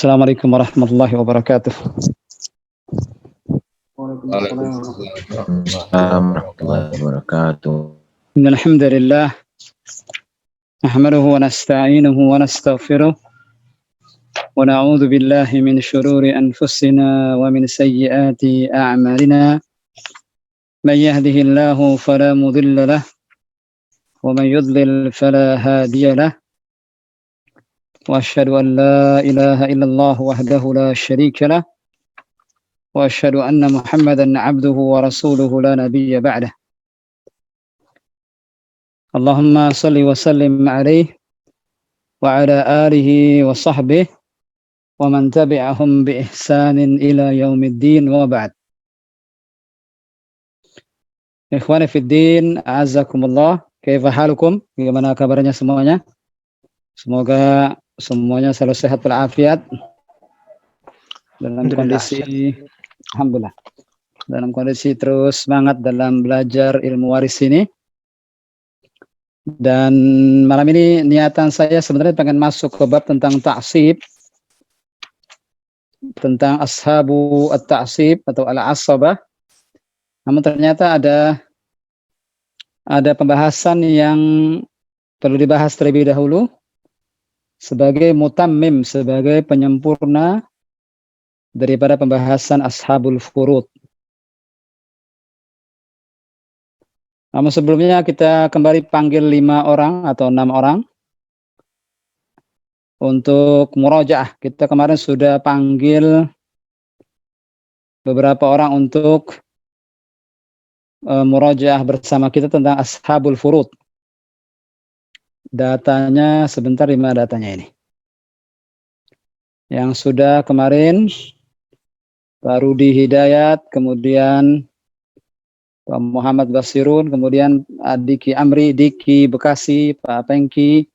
Assalamualaikum warahmatullahi wabarakatuh. Waalaikumsalam warahmatullahi wabarakatuh. Innal hamdalillah nahmaduhu wa nasta'inuhu wa nastaghfiruh wa na'udzu billahi min shururi anfusina wa min sayyiati a'malina. Man yahdihillahu fala mudilla lahu wa man yudlil fala hadiya lahu. Wa asyhadu an la ilaha illallah wahdahu la syarika lahu wa asyhadu anna Muhammadan 'abduhu wa rasuluhu la nabiyya ba'dah. Allahumma salli wa sallim alaihi wa ala alihi wa sahbihi wa man tabi'ahum bi ihsanin ila yaumiddin wa ba'd. Ikhwani fid din, a'azzakumullah. Kaifa halukum? Bagaimana kabarnya semuanya? Semoga semuanya selalu sehat walafiat dalam kondisi alhamdulillah. Dalam kondisi terus semangat dalam belajar ilmu waris ini. Dan malam ini niatan saya sebenarnya pengen masuk ke bab tentang ta'sib, tentang ashabu at-ta'sib atau al-asabah. Namun ternyata ada pembahasan yang perlu dibahas terlebih dahulu sebagai mutammim, sebagai penyempurna daripada pembahasan ashabul furud. Namun sebelumnya kita kembali panggil 5 orang atau 6 orang untuk murojaah. Kita kemarin sudah panggil beberapa orang untuk murojaah bersama kita tentang ashabul furud. Datanya sebentar, 5 datanya ini. Yang sudah kemarin Pak Rudi Hidayat, kemudian Pak Muhammad Basirun, kemudian Diki Amri, Diki Bekasi, Pak Pengki,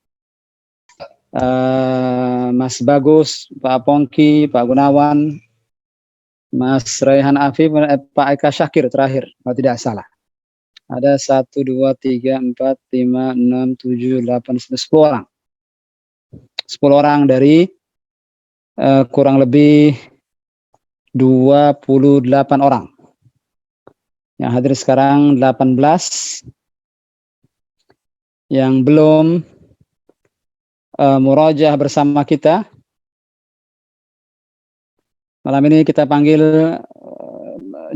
Mas Bagus, Pak Pongki, Pak Gunawan, Mas Raihan Afif, Pak Eka Syakir terakhir, kalau tidak salah. Ada 1, 2, 3, 4, 5, 6, 7, 8, 10 orang. 10 orang dari kurang lebih 28 orang. Yang hadir sekarang 18, yang belum murojaah bersama kita. Malam ini kita panggil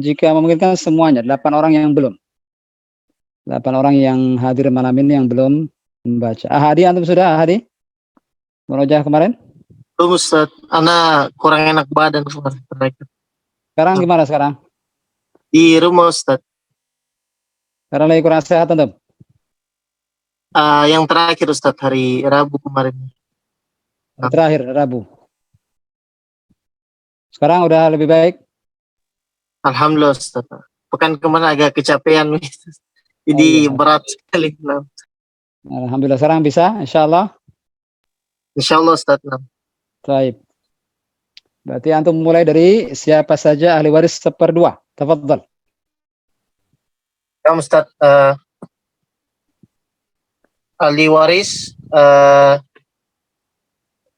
jika memungkinkan semuanya, 8 orang yang belum. 8 orang yang hadir malam ini yang belum membaca. Ahadi, antum sudah Ahadi? Murojaah kemarin? Belum Ustaz, ana kurang enak badan kemarin. Sekarang gimana sekarang? Di rumah Ustaz. Karena lagi kurang sehat antum? Yang terakhir Ustaz, hari Rabu kemarin. Terakhir Rabu. Sekarang udah lebih baik? Alhamdulillah Ustaz. Pekan kemarin agak kecapean. Jadi berat sekali. Alhamdulillah sekarang bisa, insyaallah. Insyaallah Ustaz. Baik. Berarti antum mulai dari siapa saja ahli waris 1/2. Tafadhal. Ya Ustaz, ahli waris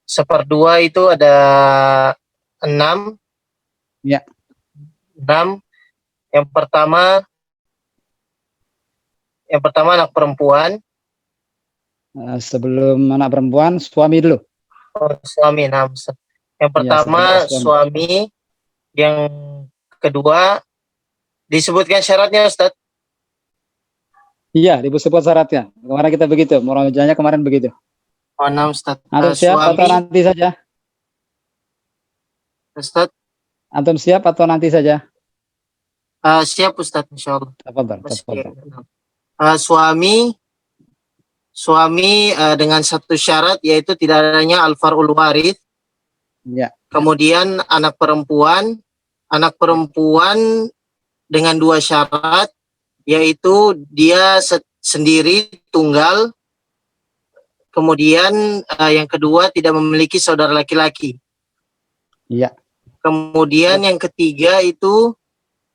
1/2 itu ada 6. Ya. 6. Yang pertama anak perempuan. Sebelum anak perempuan, suami dulu. Oh, suami. Yang pertama ya, suami. Yang kedua disebutkan syaratnya Ustaz. Iya, disebut syaratnya. Kemarin kita begitu, murojaahnya kemarin begitu. Oh, 6 Ustaz. Antum siap atau nanti saja? Ustaz. Antum siap atau nanti saja? Siap Ustaz, insyaallah. Tafadhal. Suami dengan satu syarat, yaitu tidak adanya al-far'ul warith. Ya. Kemudian anak perempuan dengan 2 syarat, yaitu dia sendiri tunggal. Kemudian yang kedua tidak memiliki saudara laki-laki. Iya. Kemudian yang ketiga itu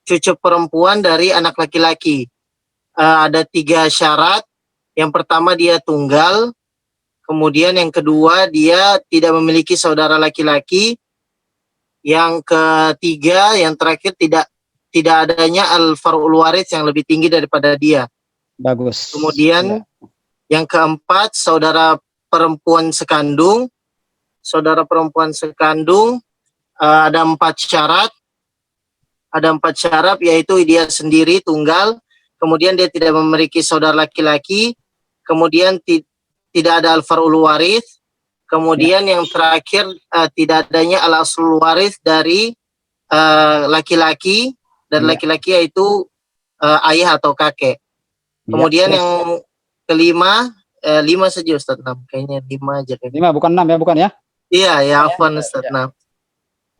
cucu perempuan dari anak laki-laki. Ada 3 syarat. Yang pertama dia tunggal. Kemudian yang kedua dia tidak memiliki saudara laki-laki. Yang ketiga, yang terakhir tidak adanya al-far'ul waris yang lebih tinggi daripada dia. Bagus. Kemudian Ya. yang keempat, saudara perempuan sekandung. Saudara perempuan sekandung ada 4 syarat. Ada 4 syarat, yaitu dia sendiri tunggal, kemudian dia tidak memiliki saudara laki-laki, kemudian tidak ada al-far'ul waris, kemudian yang terakhir tidak adanya al-aslul waris dari laki-laki, dan laki-laki yaitu ayah atau kakek. Kemudian yang kelima, 5 saja Ustaz. Kayaknya 5 aja. 5 bukan 6 ya, bukan ya? Iya, ya afwan Ustaz.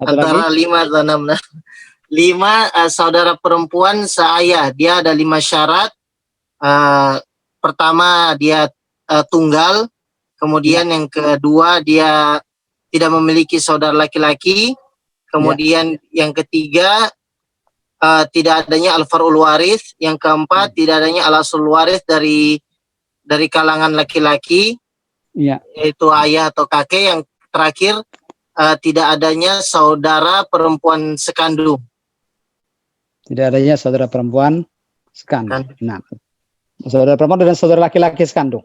Antara lagi? 5 atau 6. 5, saudara perempuan seayah, dia ada 5 syarat. Pertama, dia tunggal. Kemudian yang kedua, dia tidak memiliki saudara laki-laki. Kemudian yang ketiga, tidak adanya al-far'ul waris. Yang keempat, tidak adanya al-aslul waris dari kalangan laki-laki, yaitu ayah atau kakek. Yang terakhir, tidak adanya saudara perempuan sekandung. Tidak adanya saudara perempuan sekandung. Nah, saudara perempuan dan saudara laki-laki sekandung.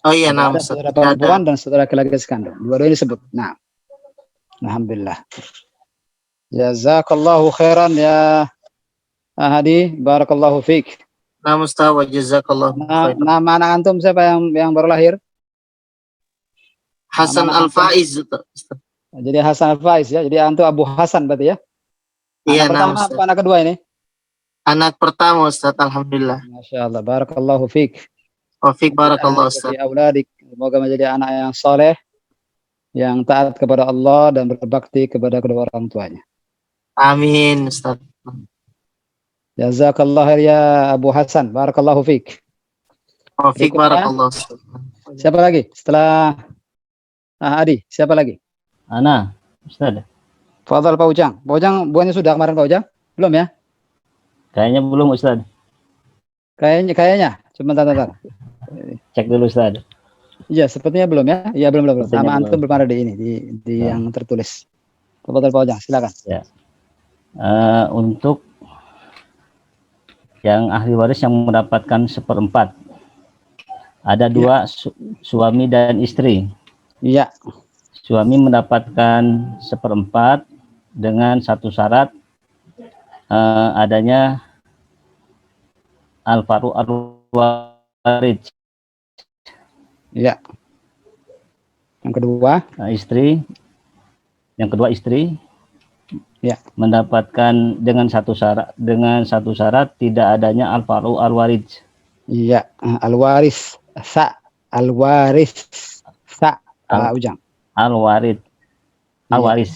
Oh iya, ada saudara perempuan dan saudara laki-laki sekandung. Dua-duanya disebut. Nah, alhamdulillah. Jazakallahu khairan ya Hadi, barakallahu fiik. Nah, Mustafa, jazakallahu khairan. Nama anak antum siapa yang baru lahir? Hasan Al-Faiz. Jadi Hasan Al-Faiz ya. Jadi antum Abu Hasan berarti ya? Iya, anak pertama apa anak kedua ini? Anak pertama Ustaz, alhamdulillah. Masya Allah, barakallahu fiik. Fiik barakallahu Ustaz. Semoga menjadi anak yang soleh, yang taat kepada Allah dan berbakti kepada kedua orang tuanya. Amin Ustaz. Jazakallah ya Abu Hasan, barakallahu fiik. Fiik barakallahu Ustaz. Siapa lagi? Setelah Adi, siapa lagi? Ana, Ustaz. Fadhal Pak Ujang. Pak Ujang buahnya sudah kemarin Pak Ujang? Belum ya? Kayaknya belum Ustaz. Kayaknya. Sebentar. Cek dulu Ustaz. Iya, sepertinya belum ya. Iya, belum. Nama antum belum ada di ini, di yang tertulis. Fadhal Pak Ujang, silakan. Ya. Untuk yang ahli waris yang mendapatkan 1/4. Ada 2 suami dan istri. Iya. Suami mendapatkan 1/4 dengan satu syarat, adanya al-far'ul waris. Iya. Yang kedua, istri mendapatkan dengan satu syarat tidak adanya al-far'ul waris. Iya, al-waris, Pak Ujang. Al-waris.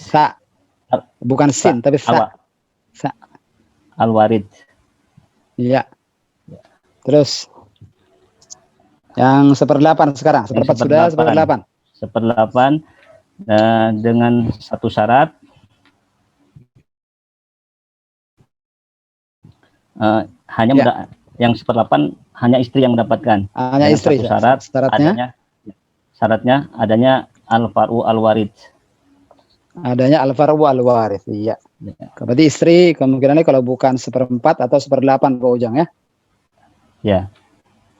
Sa. Bukan sin, tapi sa. Al-waris. Iya. Terus yang 1/8 sekarang, 1/4 sudah, 1/8. 1/8 dengan satu syarat, yang 1/8 hanya istri yang mendapatkan. Hanya istri. Syaratnya adanya al-far'ul waris. Adanya al-far'ul waris. Iya. Berarti istri kemungkinannya kalau bukan 1/4 atau 1/8 Pak Ujang ya. Ya.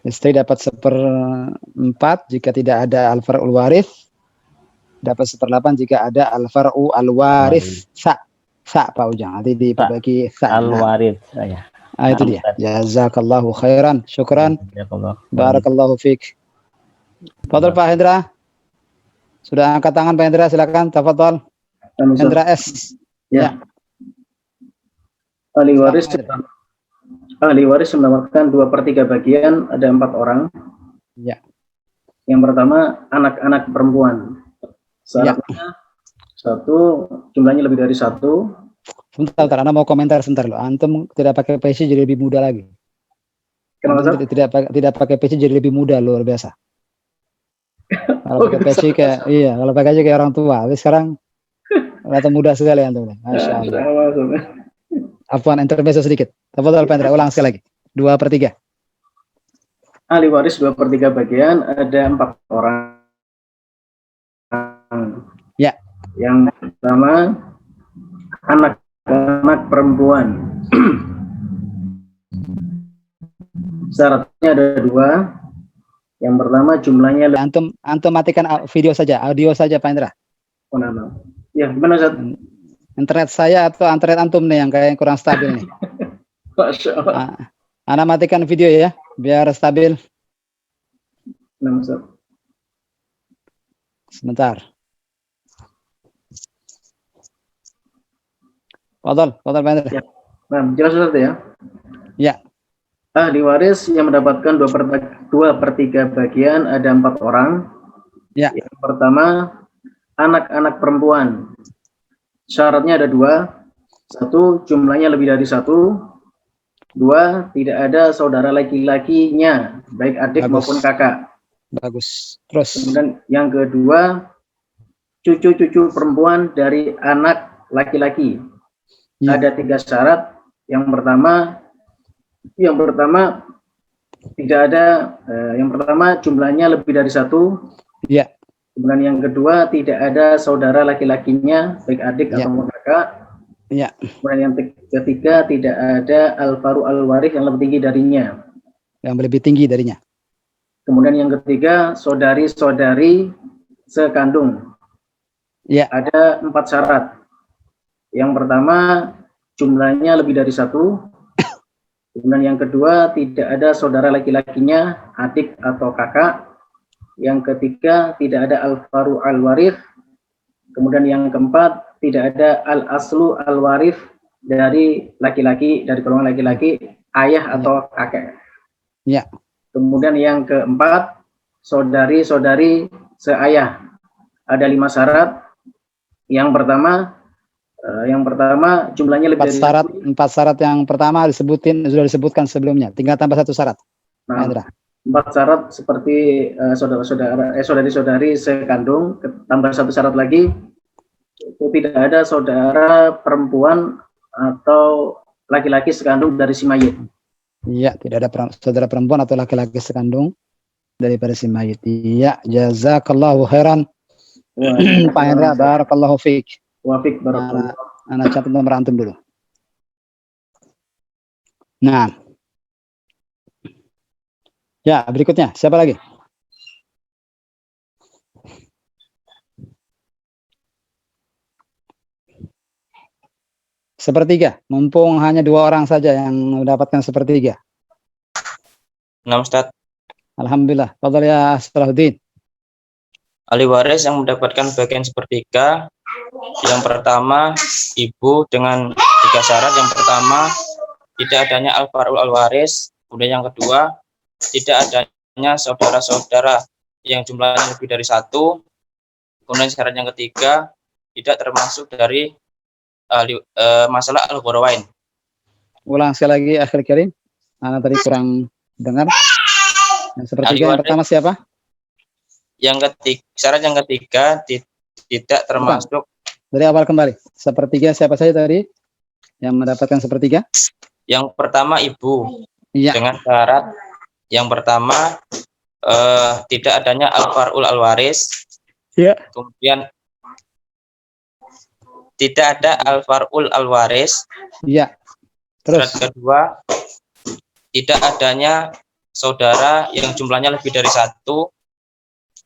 Istri dapat 1/4 jika tidak ada al-far'ul waris. Dapat 1/8 jika ada al-far'ul waris. Sa Pak Ujang. Nanti diperbaiki sa. Al-waris saya. Itu dia. Jazakallahu khairan. Syukran. Barakallahu fiik. Fadhal Pak Hendra. Sudah angkat tangan Pak Hendra, silakan. Tafadhal. Hendra S. Ya. Ahli waris mendapatkan 2/3 bagian, ada 4 orang. Ya. Yang pertama anak-anak perempuan. Syaratnya 1, jumlahnya lebih dari 1. Sebentar, Anda mau komentar sebentar loh. Antum tidak pakai PC jadi lebih muda lagi. Kenapa? Tidak pakai PC jadi lebih muda, luar biasa. Kalau pakai PC kalau pakai aja kayak orang tua. Tapi sekarang kelihatan muda sekali antum. Masya Allah. Afwan, intermezzo sedikit. Tafadhal Pak Hendra, ulang sekali lagi. 2/3. Ahli waris 2/3 bagian, ada 4 orang. Ya. Yang pertama anak-anak perempuan. Syaratnya ada dua. Yang pertama jumlahnya Antum matikan video saja, audio saja Pak Indra. Ya, gimana Ustaz? Internet saya atau internet antum nih yang kayak kurang stabil nih. Masya Allah. Ana matikan video ya, biar stabil. Nah, Ustaz. Sebentar. Fadal Pak Indra. Ya. Nah, jelas Ustaz ya? Ya. Ahli waris yang mendapatkan 2/3 bagian ada 4 orang. Ya. Yang pertama, anak-anak perempuan. Syaratnya ada 2. 1, jumlahnya lebih dari 1. 2, tidak ada saudara laki-lakinya, baik adik maupun kakak. Bagus. Terus. Kemudian yang kedua, cucu-cucu perempuan dari anak laki-laki. Ya. Ada 3 syarat. Yang pertama tidak ada. Yang pertama jumlahnya lebih dari 1. Ya. Kemudian yang kedua tidak ada saudara laki-lakinya, baik adik atau kakak. Ya. Kemudian yang ketiga tidak ada al-faru al-warith yang lebih tinggi darinya. Yang lebih tinggi darinya. Kemudian yang ketiga saudari-saudari sekandung. Ya. Ada 4 syarat. Yang pertama jumlahnya lebih dari 1. Kemudian yang kedua tidak ada saudara laki-lakinya, adik atau kakak. Yang ketiga tidak ada al-faru al-warith. Kemudian yang keempat tidak ada al-aslu al-warith dari laki-laki, dari golongan laki-laki, ayah atau kakek. Ya. Kemudian yang keempat saudari-saudari seayah. Ada 5 syarat. Yang pertama jumlahnya lebih dari 4 syarat yang pertama sudah disebutkan sebelumnya. Tinggal tambah 1 syarat. Nah, 4 syarat seperti saudari-saudari sekandung. Tambah 1 syarat lagi, itu tidak ada saudara perempuan atau laki-laki sekandung dari si mayit. Iya, tidak ada saudara perempuan atau laki-laki sekandung daripada si mayit. Iya, jazakallahu khairan. Pak Hendra, barakallahu fiik. Wafik barakallahu. Anak catat nomor antum dulu. Nah. Ya, berikutnya. Siapa lagi? Sepertiga. Mumpung hanya 2 orang saja yang mendapatkan sepertiga. Nah, Ustaz. Alhamdulillah. Fadhal ya Salahuddin. Ahli waris yang mendapatkan bagian sepertiga. Yang pertama, ibu dengan 3 syarat. Yang pertama, tidak adanya al-far'ul al-waris. Kemudian yang kedua, tidak adanya saudara-saudara yang jumlahnya lebih dari 1. Kemudian syarat yang ketiga, tidak termasuk dari masalah al-ghurawain. Ulang sekali lagi akhir kirim. Anak tadi kurang dengar. Yang sepertiga yang pertama siapa? Syarat yang ketiga tidak termasuk. Dari awal kembali. Sepertiga siapa saja tadi yang mendapatkan sepertiga? Yang pertama ibu. Iya. Dengan syarat yang pertama tidak adanya al-far'ul al-waris. Iya. Kemudian tidak ada al-far'ul al-waris. Iya. Terus syarat kedua, tidak adanya saudara yang jumlahnya lebih dari 1.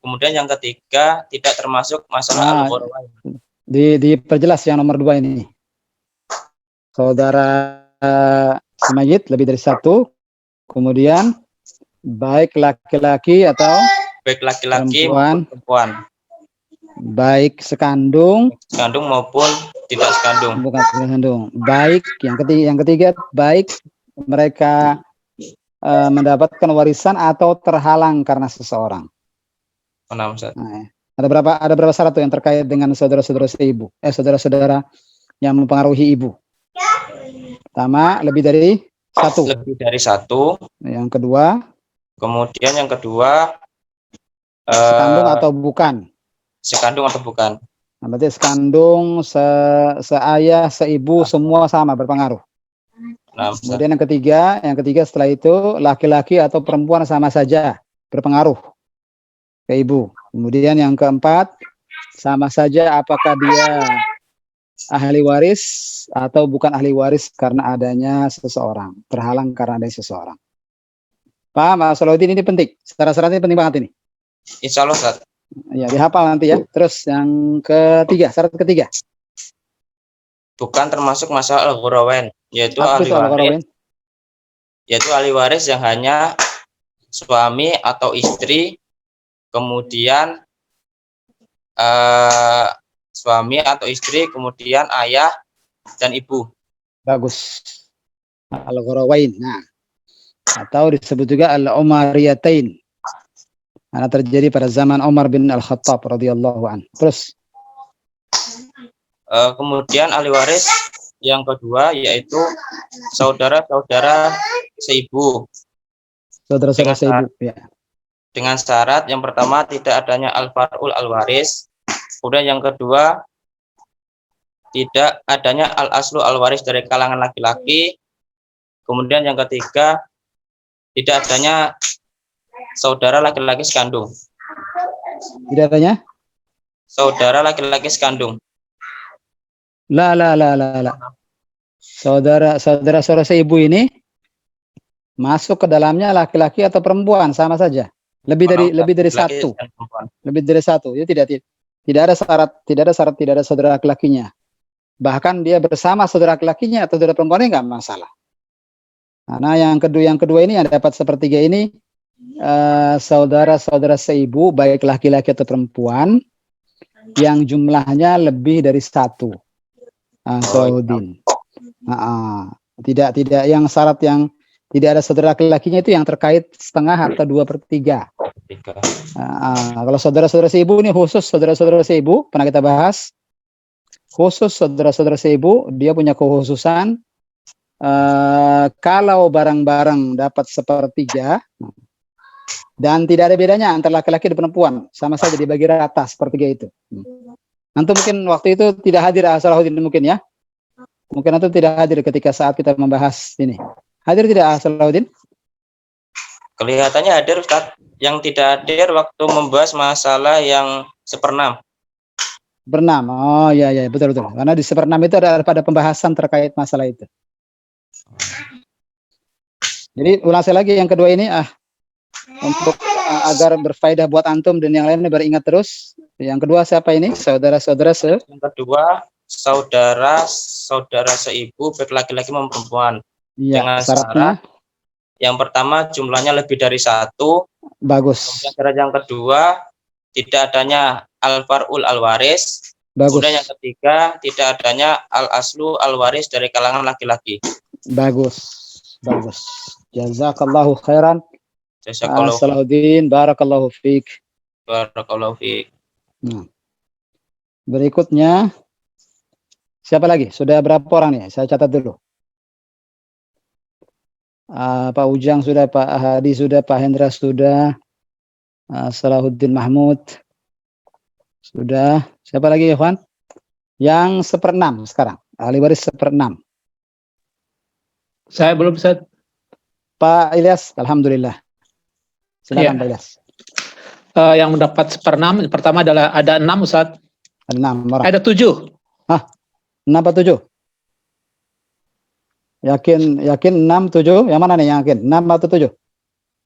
Kemudian yang ketiga, tidak termasuk masalah al-ghurawain. Diperjelas yang nomor 2 ini. Saudara si mayit lebih dari 1. Kemudian baik laki-laki atau baik laki-laki perempuan. maupun perempuan. Baik sekandung maupun tidak sekandung. Bukan sekandung. Baik yang ketiga baik mereka mendapatkan warisan atau terhalang karena seseorang. Nah, Ustaz. Nah, ada berapa syarat tuh yang terkait dengan saudara-saudara ibu? Saudara-saudara yang mempengaruhi ibu. Pertama, lebih dari 1. Lebih dari 1. Yang kedua. Kemudian yang kedua, sekandung atau bukan? Sekandung atau bukan? Nah, berarti sekandung, seayah, seibu, semua sama berpengaruh. Nah, kemudian yang ketiga setelah itu laki-laki atau perempuan sama saja berpengaruh ke ibu. Kemudian yang keempat sama saja apakah dia ahli waris atau bukan ahli waris karena adanya seseorang, terhalang karena adanya seseorang. Paham, Mas Salahuddin, ini penting. Syarat-syaratnya penting banget ini. Insya Allah, Ustaz. Ya, dihafal nanti ya. Terus yang ketiga, syarat ketiga. Bukan termasuk masalah al-ghurawain, yaitu Apa ahli soal waris, Qarawin? yaitu ahli waris yang hanya suami atau istri, kemudian suami atau istri, kemudian ayah dan ibu. Bagus. Al-Ghurawain. Nah, atau disebut juga Al-Umariyatain. Karena terjadi pada zaman Umar bin Al-Khattab radhiyallahu an. Terus Kemudian ahli waris yang kedua yaitu saudara-saudara seibu. saudara-saudara seibu, ya. Dengan syarat yang pertama tidak adanya al-far'ul al-waris, kemudian yang kedua tidak adanya al-aslu al-waris dari kalangan laki-laki, kemudian yang ketiga tidak adanya saudara laki-laki sekandung. Tidak adanya? Saudara laki-laki sekandung. La. Saudara seibu ini masuk ke dalamnya laki-laki atau perempuan sama saja. Lebih dari satu. Lebih dari satu. Itu tidak ada syarat tidak ada saudara laki-lakinya. Bahkan dia bersama saudara laki-lakinya atau saudara perempuannya nggak masalah. Karena yang kedua ini yang dapat sepertiga ini saudara-saudara seibu baik laki-laki atau perempuan yang jumlahnya lebih dari satu. Salahuddin. Tidak yang syarat yang tidak ada saudara laki-lakinya itu yang terkait setengah atau 2/3. Kalau saudara-saudara seibu ini khusus saudara-saudara seibu, pernah kita bahas. Khusus saudara-saudara seibu, dia punya kekhususan kalau barang-barang dapat 1/3 dan tidak ada bedanya antara laki-laki dan perempuan, sama saja dibagi rata 1/3 itu. Antum mungkin waktu itu tidak hadir, Salahuddin mungkin ya. Mungkin antum tidak hadir ketika saat kita membahas ini. Hadir tidak, Salahuddin? Kelihatannya hadir, Ustaz. Yang tidak hadir waktu membahas masalah yang 1/6. 1/6. Oh iya betul. Karena di 1/6 itu ada pada pembahasan terkait masalah itu. Jadi ulang sekali lagi yang kedua ini untuk agar berfaedah buat antum dan yang lainnya beringat terus. Yang kedua siapa ini? Saudara-saudara Yang kedua saudara seibu baik laki-laki maupun perempuan. Iya, dengan syaratnya syarat yang pertama jumlahnya lebih dari satu. Bagus. Kemudian syarat yang kedua tidak adanya al-far'ul al-waris. Bagus. Kemudian yang ketiga tidak adanya al-aslu al-waris dari kalangan laki-laki. Bagus. Jazakallahu khairan. Jazakallahu Salahuddin, barakallahu fiik. Barakallahu fiik. Nah. Berikutnya siapa lagi? Sudah berapa orang nih? Saya catat dulu. Pak Ujang sudah, Pak Hadi sudah, Pak Hendra sudah, Salahuddin Mahmud sudah. Siapa lagi, Ikhwan? Yang 1/6 sekarang. Ahli waris 1/6. Saya belum bisa. Pak Ilyas, alhamdulillah. Silakan, Pak Ilyas. Yang mendapat 1/6 pertama adalah ada 6, Ustaz. Ada 6 orang. Ada 7. 6 atau 7? Yakin 6, 7? Yang mana nih yang yakin? 6 atau 7?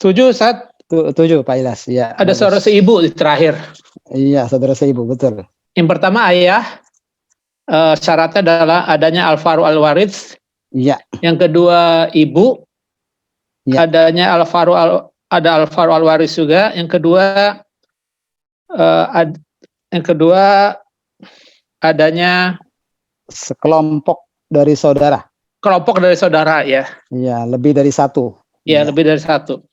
7, Ustaz. 7, Pak Ilyas. Ya, ada bagus. saudara seibu di terakhir. Iya, saudara seibu, betul. Yang pertama ayah. Syaratnya adalah adanya al-faru al-waris. Iya. Yang kedua ibu. Ya. Adanya ada al-faru al-waris juga. Yang kedua adanya sekelompok dari saudara. Kelompok dari saudara, ya. Iya, lebih dari satu. Iya, lebih dari satu.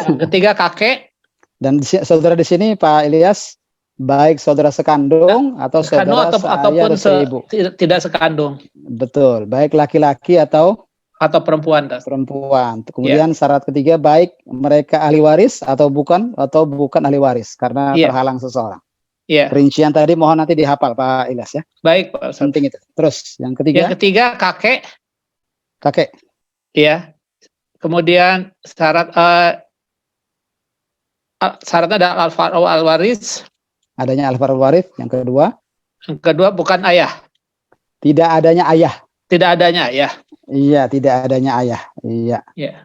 Yang ketiga kakek. Dan saudara di sini Pak Ilyas, baik saudara sekandung atau saudara ataupun seibu. Tidak sekandung. Betul, baik laki-laki atau perempuan. Kemudian syarat ketiga, baik mereka ahli waris atau bukan ahli waris karena terhalang seseorang. Iya. Perincian tadi mohon nanti dihafal Pak Ilyas ya. Baik, Pak. Penting itu. Terus yang ketiga. Yang ketiga kakek. Iya. Kemudian syaratnya ada al-faru al-waris. Adanya al-faru al-waris. Yang kedua bukan ayah. Tidak adanya ayah. Tidak adanya ya. Iya, tidak adanya ayah. Iya. Ya.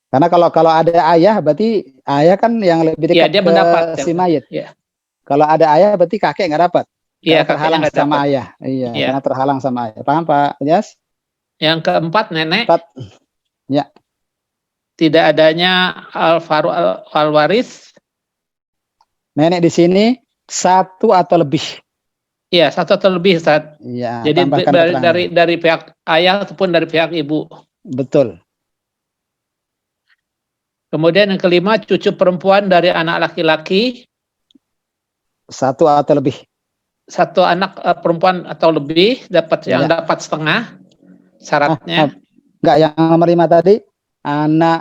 Karena kalau ada ayah berarti ayah kan yang lebih Iya, dekat dia ke mendapatkan. si mayit. Iya. Kalau ada ayah berarti kakek nggak dapat. Iya, Karena kakeknya terhalang nggak sama dapat. ayah. Iya, Iya. karena terhalang sama ayah. Paham Pak Yas? Yang keempat, nenek. Empat. Ya. Tidak adanya al-faru al-waris. Nenek di sini satu atau lebih. Iya, satu atau lebih, Ustaz. Iya, Jadi tambahkan keterangan. dari pihak ayah ataupun dari pihak ibu. Betul. Kemudian yang kelima, cucu perempuan dari anak laki-laki. Satu atau lebih. Satu anak perempuan atau lebih dapat yang Ya. dapat setengah. Syaratnya. Enggak, yang nomor 5 tadi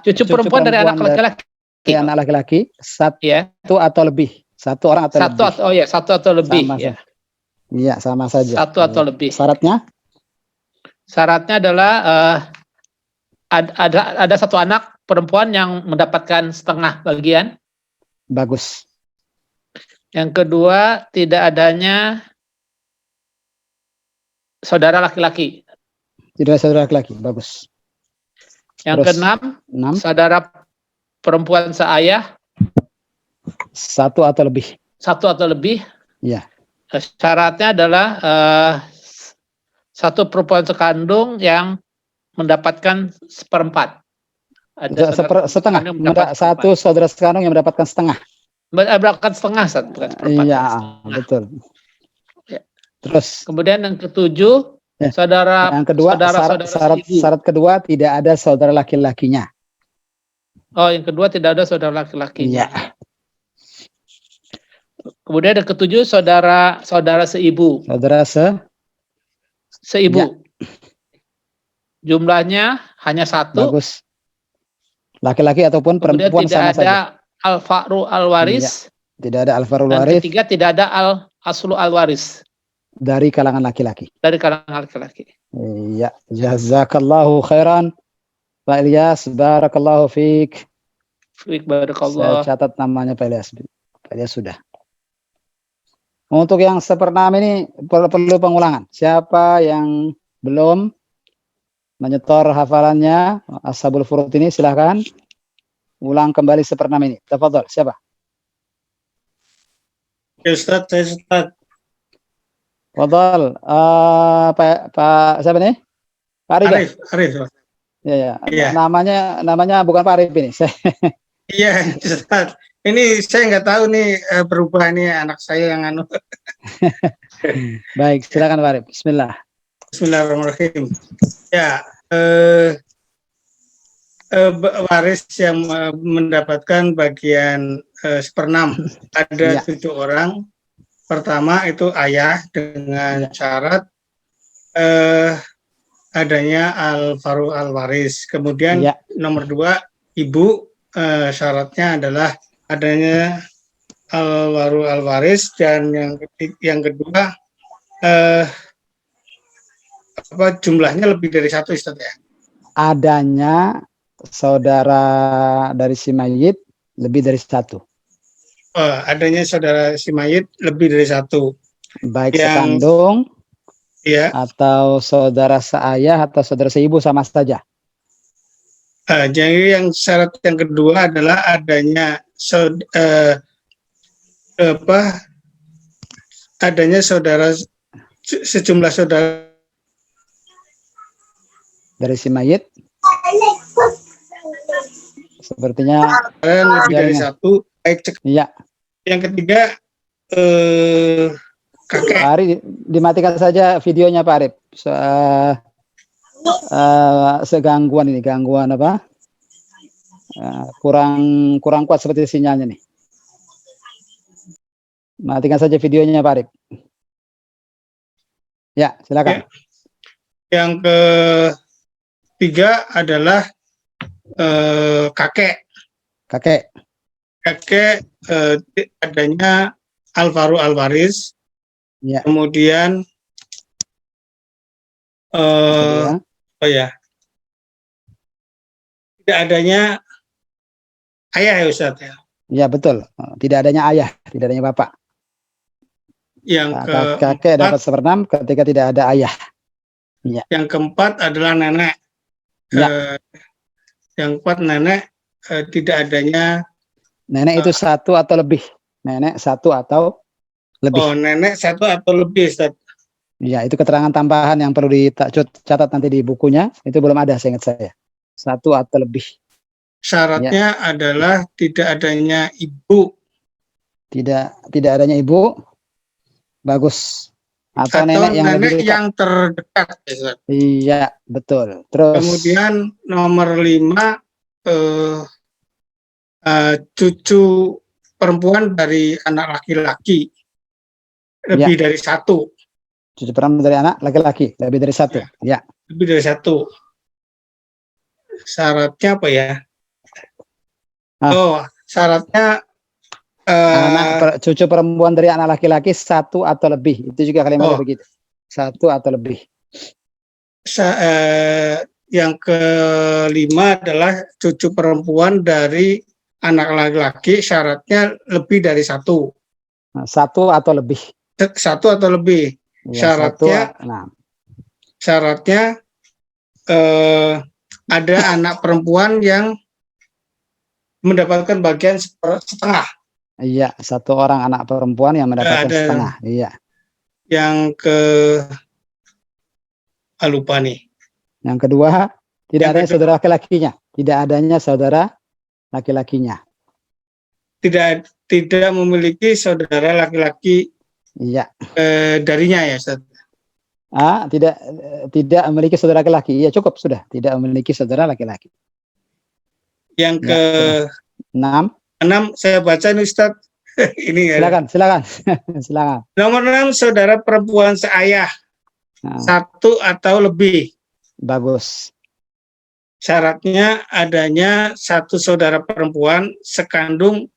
Cucu perempuan dari anak laki-laki. dari anak laki-laki satu Ya. atau lebih. Satu orang atau lebih. Satu atau lebih. Sama Ya. Iya, sama saja. Satu atau lebih. Syaratnya? Syaratnya adalah ada satu anak perempuan yang mendapatkan setengah bagian. Bagus. Yang kedua, tidak adanya saudara laki-laki. Tidak ada saudara laki-laki. Bagus. Yang Terus, keenam, 6. saudara perempuan seayah. Satu atau lebih. Satu atau lebih. Iya. Syaratnya adalah satu perempuan sekandung yang mendapatkan seperempat. Ada Setengah. yang mendapat Satu saudara sekandung yang mendapatkan setengah. mendapatkan setengah, bukan seperempat. Iya, setengah. betul. Ya. Terus Kemudian yang ketujuh, Ya. saudara yang kedua, syarat kedua tidak ada saudara laki-lakinya. Oh, yang kedua tidak ada saudara laki-lakinya. Iya. Kemudian yang ketujuh, saudara seibu. Saudara Seibu. Ya. Jumlahnya hanya satu. bagus. Laki-laki ataupun Kemudian perempuan tidak sama ada saja. al-fa'ru al-waris. Tidak ada al-farul Dan waris ketiga tidak ada al-aslu al-waris. dari kalangan laki-laki. Dari kalangan laki-laki. Iya, jazakallahu khairan. Pak Ilyas, barakallahu fiik. Fiik Saya barakallah. catat namanya Pak Ilyas. Pak Ilyas sudah. Untuk yang seperenam ini perlu pengulangan. Siapa yang belum menyetor hafalannya Ashabul Furud ini silahkan ulang kembali seperenam ini. Tafadhol, siapa? Ustaz, saya Ustaz. Tafadhol, Pak siapa nih? Pak Arif. Arif, Arif. Ya, ya. Iya. Namanya bukan Pak Arif ini. Iya, Ustaz. Ini saya nggak tahu nih berubah ini anak saya yang anu. Baik, silakan Pak Arif. Bismillah. Bismillahirrahmanirrahim. Ya, waris yang mendapatkan bagian seperenam ada Ya. 7 orang. Pertama itu ayah dengan syarat adanya al-faru al-waris. Kemudian Ya. nomor 2 ibu, syaratnya adalah adanya al-waru al-waris, dan yang kedua jumlahnya lebih dari 1, Ustaz ya. Adanya saudara dari si mayit lebih dari 1. Adanya saudara si mayit lebih dari 1. Baik Yang- sekandung Ya, atau saudara seayah atau saudara seibu sama saja. jadi yang syarat yang kedua adalah adanya adanya sejumlah saudara Dari si mayit. Sepertinya lebih dari Jaringan. 1, baik iya. yang ketiga kakek. Pak Arif, dimatikan saja videonya Pak Arif. Segangguan ini, gangguan apa? Kurang kuat seperti sinyalnya nih. Matikan saja videonya Pak Arif. Ya, silakan. Yang ketiga adalah kakek. Kakek. Kakek adanya al-faru al-waris. Ya. Kemudian Kedua. tidak adanya ayah ya Ustaz ya. Ya, betul. Tidak adanya ayah, tidak adanya bapak. Yang Kakek dapat 1/6 ketika tidak ada ayah. Ya. Yang keempat adalah nenek. Ya. Yang keempat nenek, tidak adanya. Nenek itu satu atau lebih. Nenek satu atau lebih. Oh, nenek satu atau lebih, Ustaz. Ya, itu keterangan tambahan yang perlu dicatat nanti di bukunya. Itu belum ada, seingat saya. Satu atau lebih. Syaratnya adalah tidak adanya ibu. Tidak adanya ibu. Bagus. Atau nenek yang lebih dekat. yang terdekat, Ustaz. Iya, betul. Terus Kemudian nomor 5, cucu perempuan dari anak laki-laki lebih dari satu. cucu perempuan dari anak laki-laki lebih dari satu. Ya. Lebih dari satu. Syaratnya apa ya? Oh, syaratnya cucu perempuan dari anak laki-laki satu atau lebih. Itu juga kalimatnya begitu. Satu atau lebih. Yang kelima adalah cucu perempuan dari anak laki-laki, syaratnya lebih dari satu. Satu atau lebih. Satu atau lebih. Ya, Syaratnya ada anak perempuan yang mendapatkan bagian setengah. Iya, satu orang anak perempuan yang mendapatkan setengah. Iya. Yang lupa nih. Yang kedua, tidak adanya saudara laki-lakinya. Tidak adanya saudara laki-lakinya. Tidak memiliki saudara laki-laki. Iya. Darinya ya, Ustaz. Tidak memiliki saudara laki-laki. Iya, cukup sudah. Tidak memiliki saudara laki-laki. Yang ke-6 saya baca nih, Ustaz. Ini silakan. Nomor 6, saudara perempuan seayah. Satu atau lebih. Bagus. Syaratnya adanya satu saudara perempuan sekandung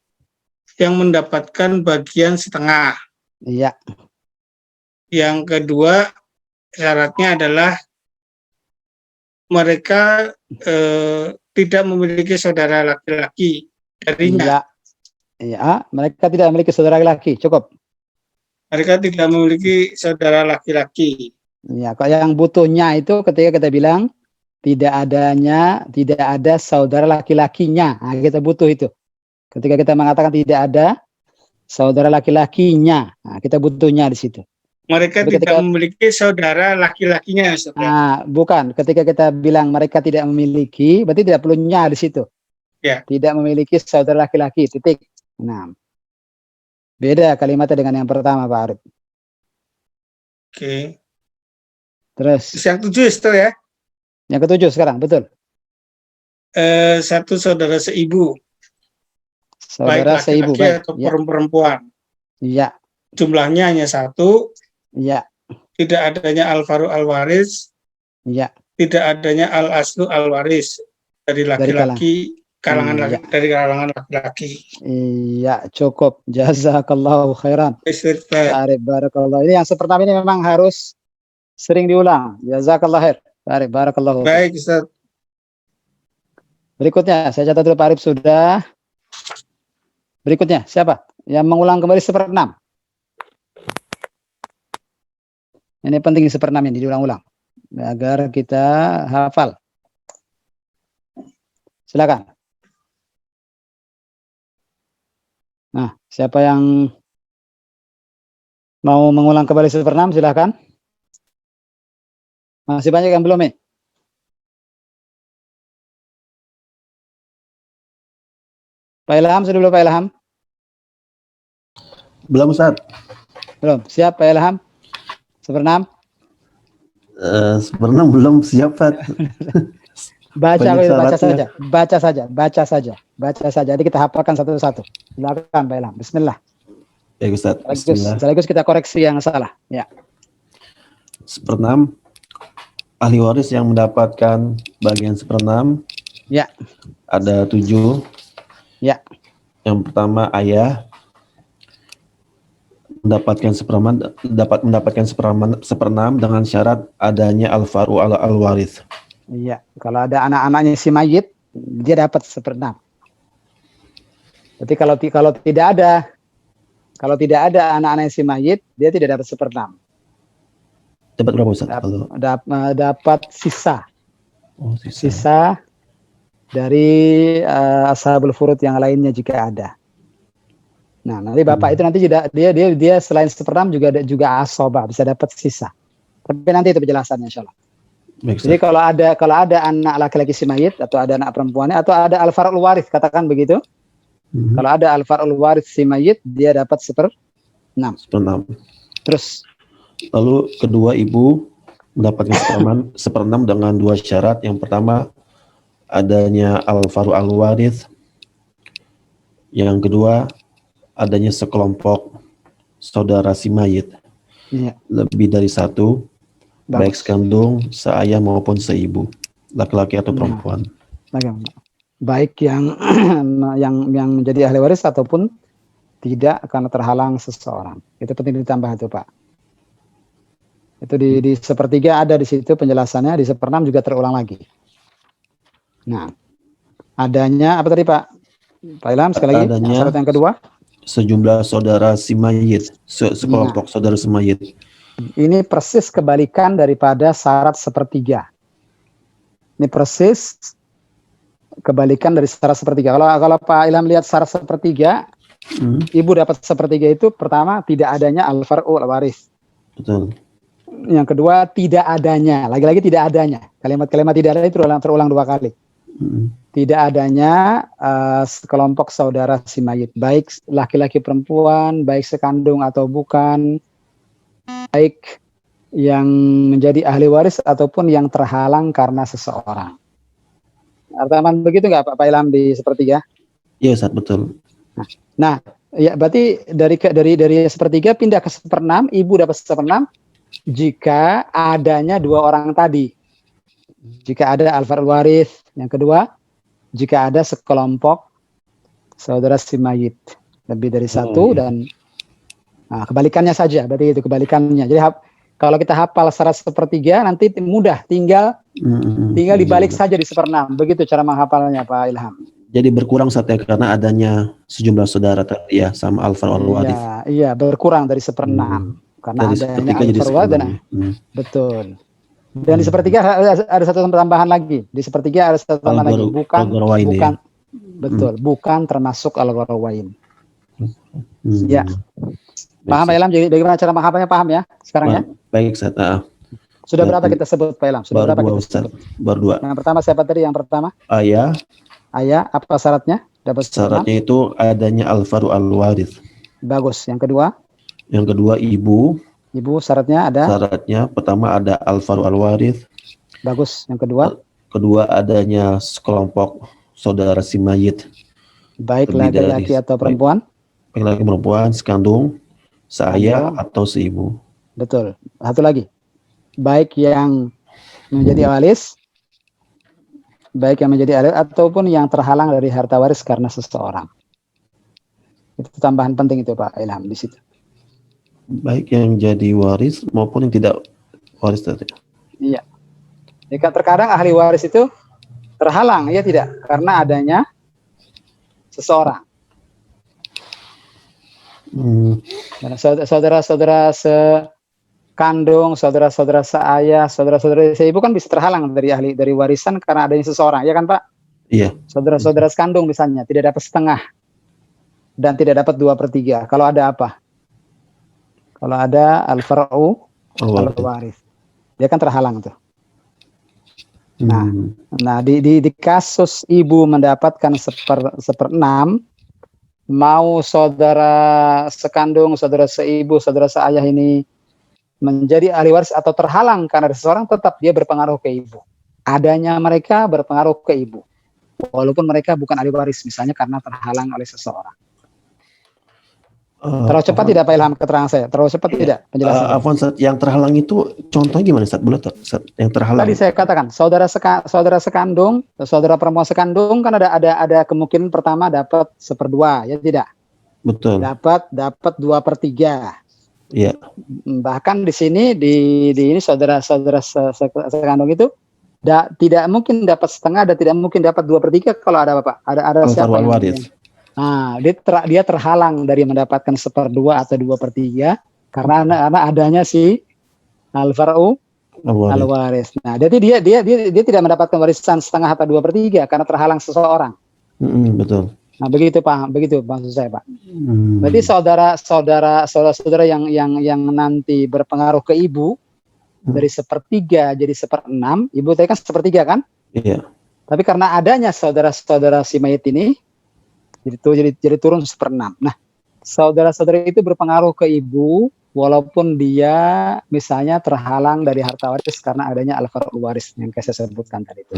yang mendapatkan bagian setengah. Iya. Yang kedua, syaratnya adalah mereka tidak memiliki saudara laki-laki darinya. Iya, mereka tidak memiliki saudara laki-laki, cukup. Mereka tidak memiliki saudara laki-laki. Ya, kalau yang butuhnya itu ketika kita bilang tidak ada saudara laki-lakinya. Nah, kita butuh itu. Ketika kita mengatakan tidak ada saudara laki-lakinya, nah, kita butuhnya di situ. Mereka tidak memiliki saudara laki-lakinya, Ustaz. Bukan. Ketika kita bilang mereka tidak memiliki, berarti tidak perlu nya di situ. Ya. Tidak memiliki saudara laki-laki, titik. Nah, beda kalimatnya dengan yang pertama, Pak Arif. Oke. Terus yang 7 itu ya? Yang ke-7 sekarang, betul. Satu saudara seibu. Saudara seibu, baik. Atau perempuan. Iya. Jumlahnya hanya satu. Iya. Tidak adanya al-faru al-waris. Iya. Tidak adanya al-aslu al-waris dari laki-laki, dari kalangan laki-laki. Iya, cukup. Jazakallahu khairan. Arif, barakallah. Ini yang pertama ini memang harus sering diulang. Jazakallah khair. Arif, barakallahu. Baik, Ustaz. Berikutnya, saya catat dulu Pak Arif sudah. Berikutnya, siapa? Yang mengulang kembali 1/6. Ini penting 1/6 ini diulang-ulang agar kita hafal. Silakan. Nah, siapa yang mau mengulang kembali 1/6 silakan. Masih banyak yang belum nih. Pak Ilham, sudah belum Pak Ilham? Belum, Ustaz. Belum. Siap Pak Ilham? 1/6? 1/6 belum siap, Pak. Baca saja. Jadi kita hafalkan satu-satu. Silakan Pak Ilham. Bismillah. Ya, Ustaz. Bismillah. Sekaligus kita koreksi yang salah. Ya. 1/6 ahli waris yang mendapatkan bagian 1/6. Ya. Ada 7. Ya. Yang pertama ayah mendapatkan 1/6 dengan syarat adanya al-faru al-waris. Iya, kalau ada anak-anaknya si mayit, dia dapat 1/6. Berarti kalau tidak ada anak-anaknya si mayit, dia tidak dapat 1/6. Dapat berapa Ustaz? Kalau Dapat sisa. sisa. Sisa dari ashabul furud yang lainnya jika ada. Nah, nanti Bapak itu nanti dia selain 1/6 juga asobah, bisa dapat sisa. Tapi nanti itu penjelasannya insyaallah. Baik, Jadi Ustaz. kalau ada anak laki-laki si mayit atau ada anak perempuannya atau ada al-far'ul waris, katakan begitu. Kalau ada al-far'ul waris si mayit, dia dapat 1/6. 1/6. Terus Lalu kedua ibu mendapatkan 1/6 dengan 2 syarat. Yang pertama adanya al-faru al-warith. Yang kedua adanya sekelompok saudara si mayit. Iya. Lebih dari 1, baik Bagus. sekandung, seayah maupun seibu, laki-laki atau perempuan. Baik yang yang menjadi ahli waris ataupun tidak karena terhalang seseorang. Itu penting ditambah itu, Pak. Itu di 1/3 ada di situ penjelasannya, di 1/6 juga terulang lagi. Nah, adanya apa tadi, Pak? Pak Ilham sekali lagi. Adanya Syarat yang kedua, sejumlah saudara si mayit, sekelompok saudara si mayit. ini persis kebalikan daripada syarat 1/3. Ini persis kebalikan dari syarat 1/3. Kalau Pak Ilham lihat syarat 1/3, ibu dapat 1/3 itu pertama tidak adanya al-far'u al-waris. Betul. Yang kedua tidak adanya, lagi-lagi tidak adanya. Kalimat-kalimat tidak ada itu terulang 2 kali. Tidak adanya sekelompok saudara si mayit, baik laki-laki perempuan, baik sekandung atau bukan, baik yang menjadi ahli waris ataupun yang terhalang karena seseorang. Artinya begitu nggak Pak Ilham di 1/3? Iya, Ustaz, betul. Nah, ya berarti dari 1/3 pindah ke 1/6, ibu dapat 1/6 jika adanya 2 orang tadi. Jika ada al-far'ul waris. Yang kedua, jika ada sekelompok saudara si mayit lebih dari 1 dan kebalikannya saja, berarti itu kebalikannya. Jadi kalau kita hafal syarat 1/3 nanti mudah, tinggal dibalik saja di 1/6. Begitu cara menghafalnya Pak Ilham. Jadi berkurang saatnya karena adanya sejumlah saudara tadi ya sama al-far'u al-warith. Iya, berkurang dari 1/6 karena Dari adanya 1/3 jadi al-far'u dan 1/6. betul. Dan di 1/3 ada satu tambahan lagi. Di 1/3 ada satu tambahan lagi. Bukan betul, bukan termasuk al-gharawain. Ya. Paham Pak Ilham? Jadi bagaimana cara menghafalnya, paham ya sekarang ya? Baik, Ustaz. Sudah berapa kita sebut Pak Ilham? Sudah berapa kita sebut? Baru 2. Yang pertama siapa tadi? Yang pertama? Ayah. Apa syaratnya? Dapat Syaratnya itu adanya al-faru al-warith. Bagus. Yang kedua? Yang kedua ibu. Ibu syaratnya ada? Syaratnya pertama ada al-faru al-warith. Bagus. Yang kedua? Kedua adanya sekelompok saudara si mayit. Baik laki-laki atau perempuan? Baik laki perempuan, sekandung, seayah atau seibu. Betul. Satu lagi. Baik yang menjadi waris, baik yang menjadi ahli ataupun yang terhalang dari harta waris karena seseorang. Itu tambahan penting itu Pak Ilham di situ. Baik yang jadi waris maupun yang tidak waris tadi. Iya. Jika terkadang ahli waris itu terhalang, ya tidak, karena adanya seseorang. Saudara-saudara sekandung, saudara-saudara seayah, saudara-saudara seibu kan bisa terhalang dari warisan karena adanya seseorang, ya kan Pak? Iya. Saudara-saudara sekandung misalnya tidak dapat setengah dan tidak dapat 2/3. Kalau ada apa? Kalau ada al-far'u al-waris, dia kan terhalang tuh. Nah di kasus ibu mendapatkan 1/6, mau saudara sekandung, saudara seibu, saudara seayah ini menjadi ahli waris atau terhalang karena seseorang, tetap dia berpengaruh ke ibu. Adanya mereka berpengaruh ke ibu, walaupun mereka bukan ahli waris, misalnya karena terhalang oleh seseorang. Terlalu cepat tidak Pak Ilham keterangan saya? Terlalu cepat tidak penjelasan? Afwan, yang terhalang itu contohnya gimana Ustaz? Boleh Ustaz? Yang terhalang. Tadi saya katakan saudara sekandung, saudara perempuan sekandung kan ada kemungkinan pertama dapat 1/2, ya tidak? Betul. Dapat 2/3. Iya. Bahkan di sini di ini saudara sekandung itu tidak mungkin dapat setengah dan tidak mungkin dapat 2/3 kalau ada apa? Ada siapa yang nah, dia terhalang dari mendapatkan 1/2 atau 2/3 karena adanya si Al-far'u Al-waris. al-waris. Nah, jadi dia tidak mendapatkan warisan setengah atau 2/3 karena terhalang seseorang. Betul. Nah, begitu maksud saya, Pak. Hmm. Berarti saudara-saudara yang nanti berpengaruh ke ibu dari 1/3 jadi 1/6, ibu tadi kan 1/3 kan? Iya. Tapi karena adanya saudara-saudara si mayit ini, jadi turun 1/6. Nah, saudara-saudara itu berpengaruh ke ibu, walaupun dia misalnya terhalang dari harta waris karena adanya al-far'ul waris yang saya sebutkan tadi itu.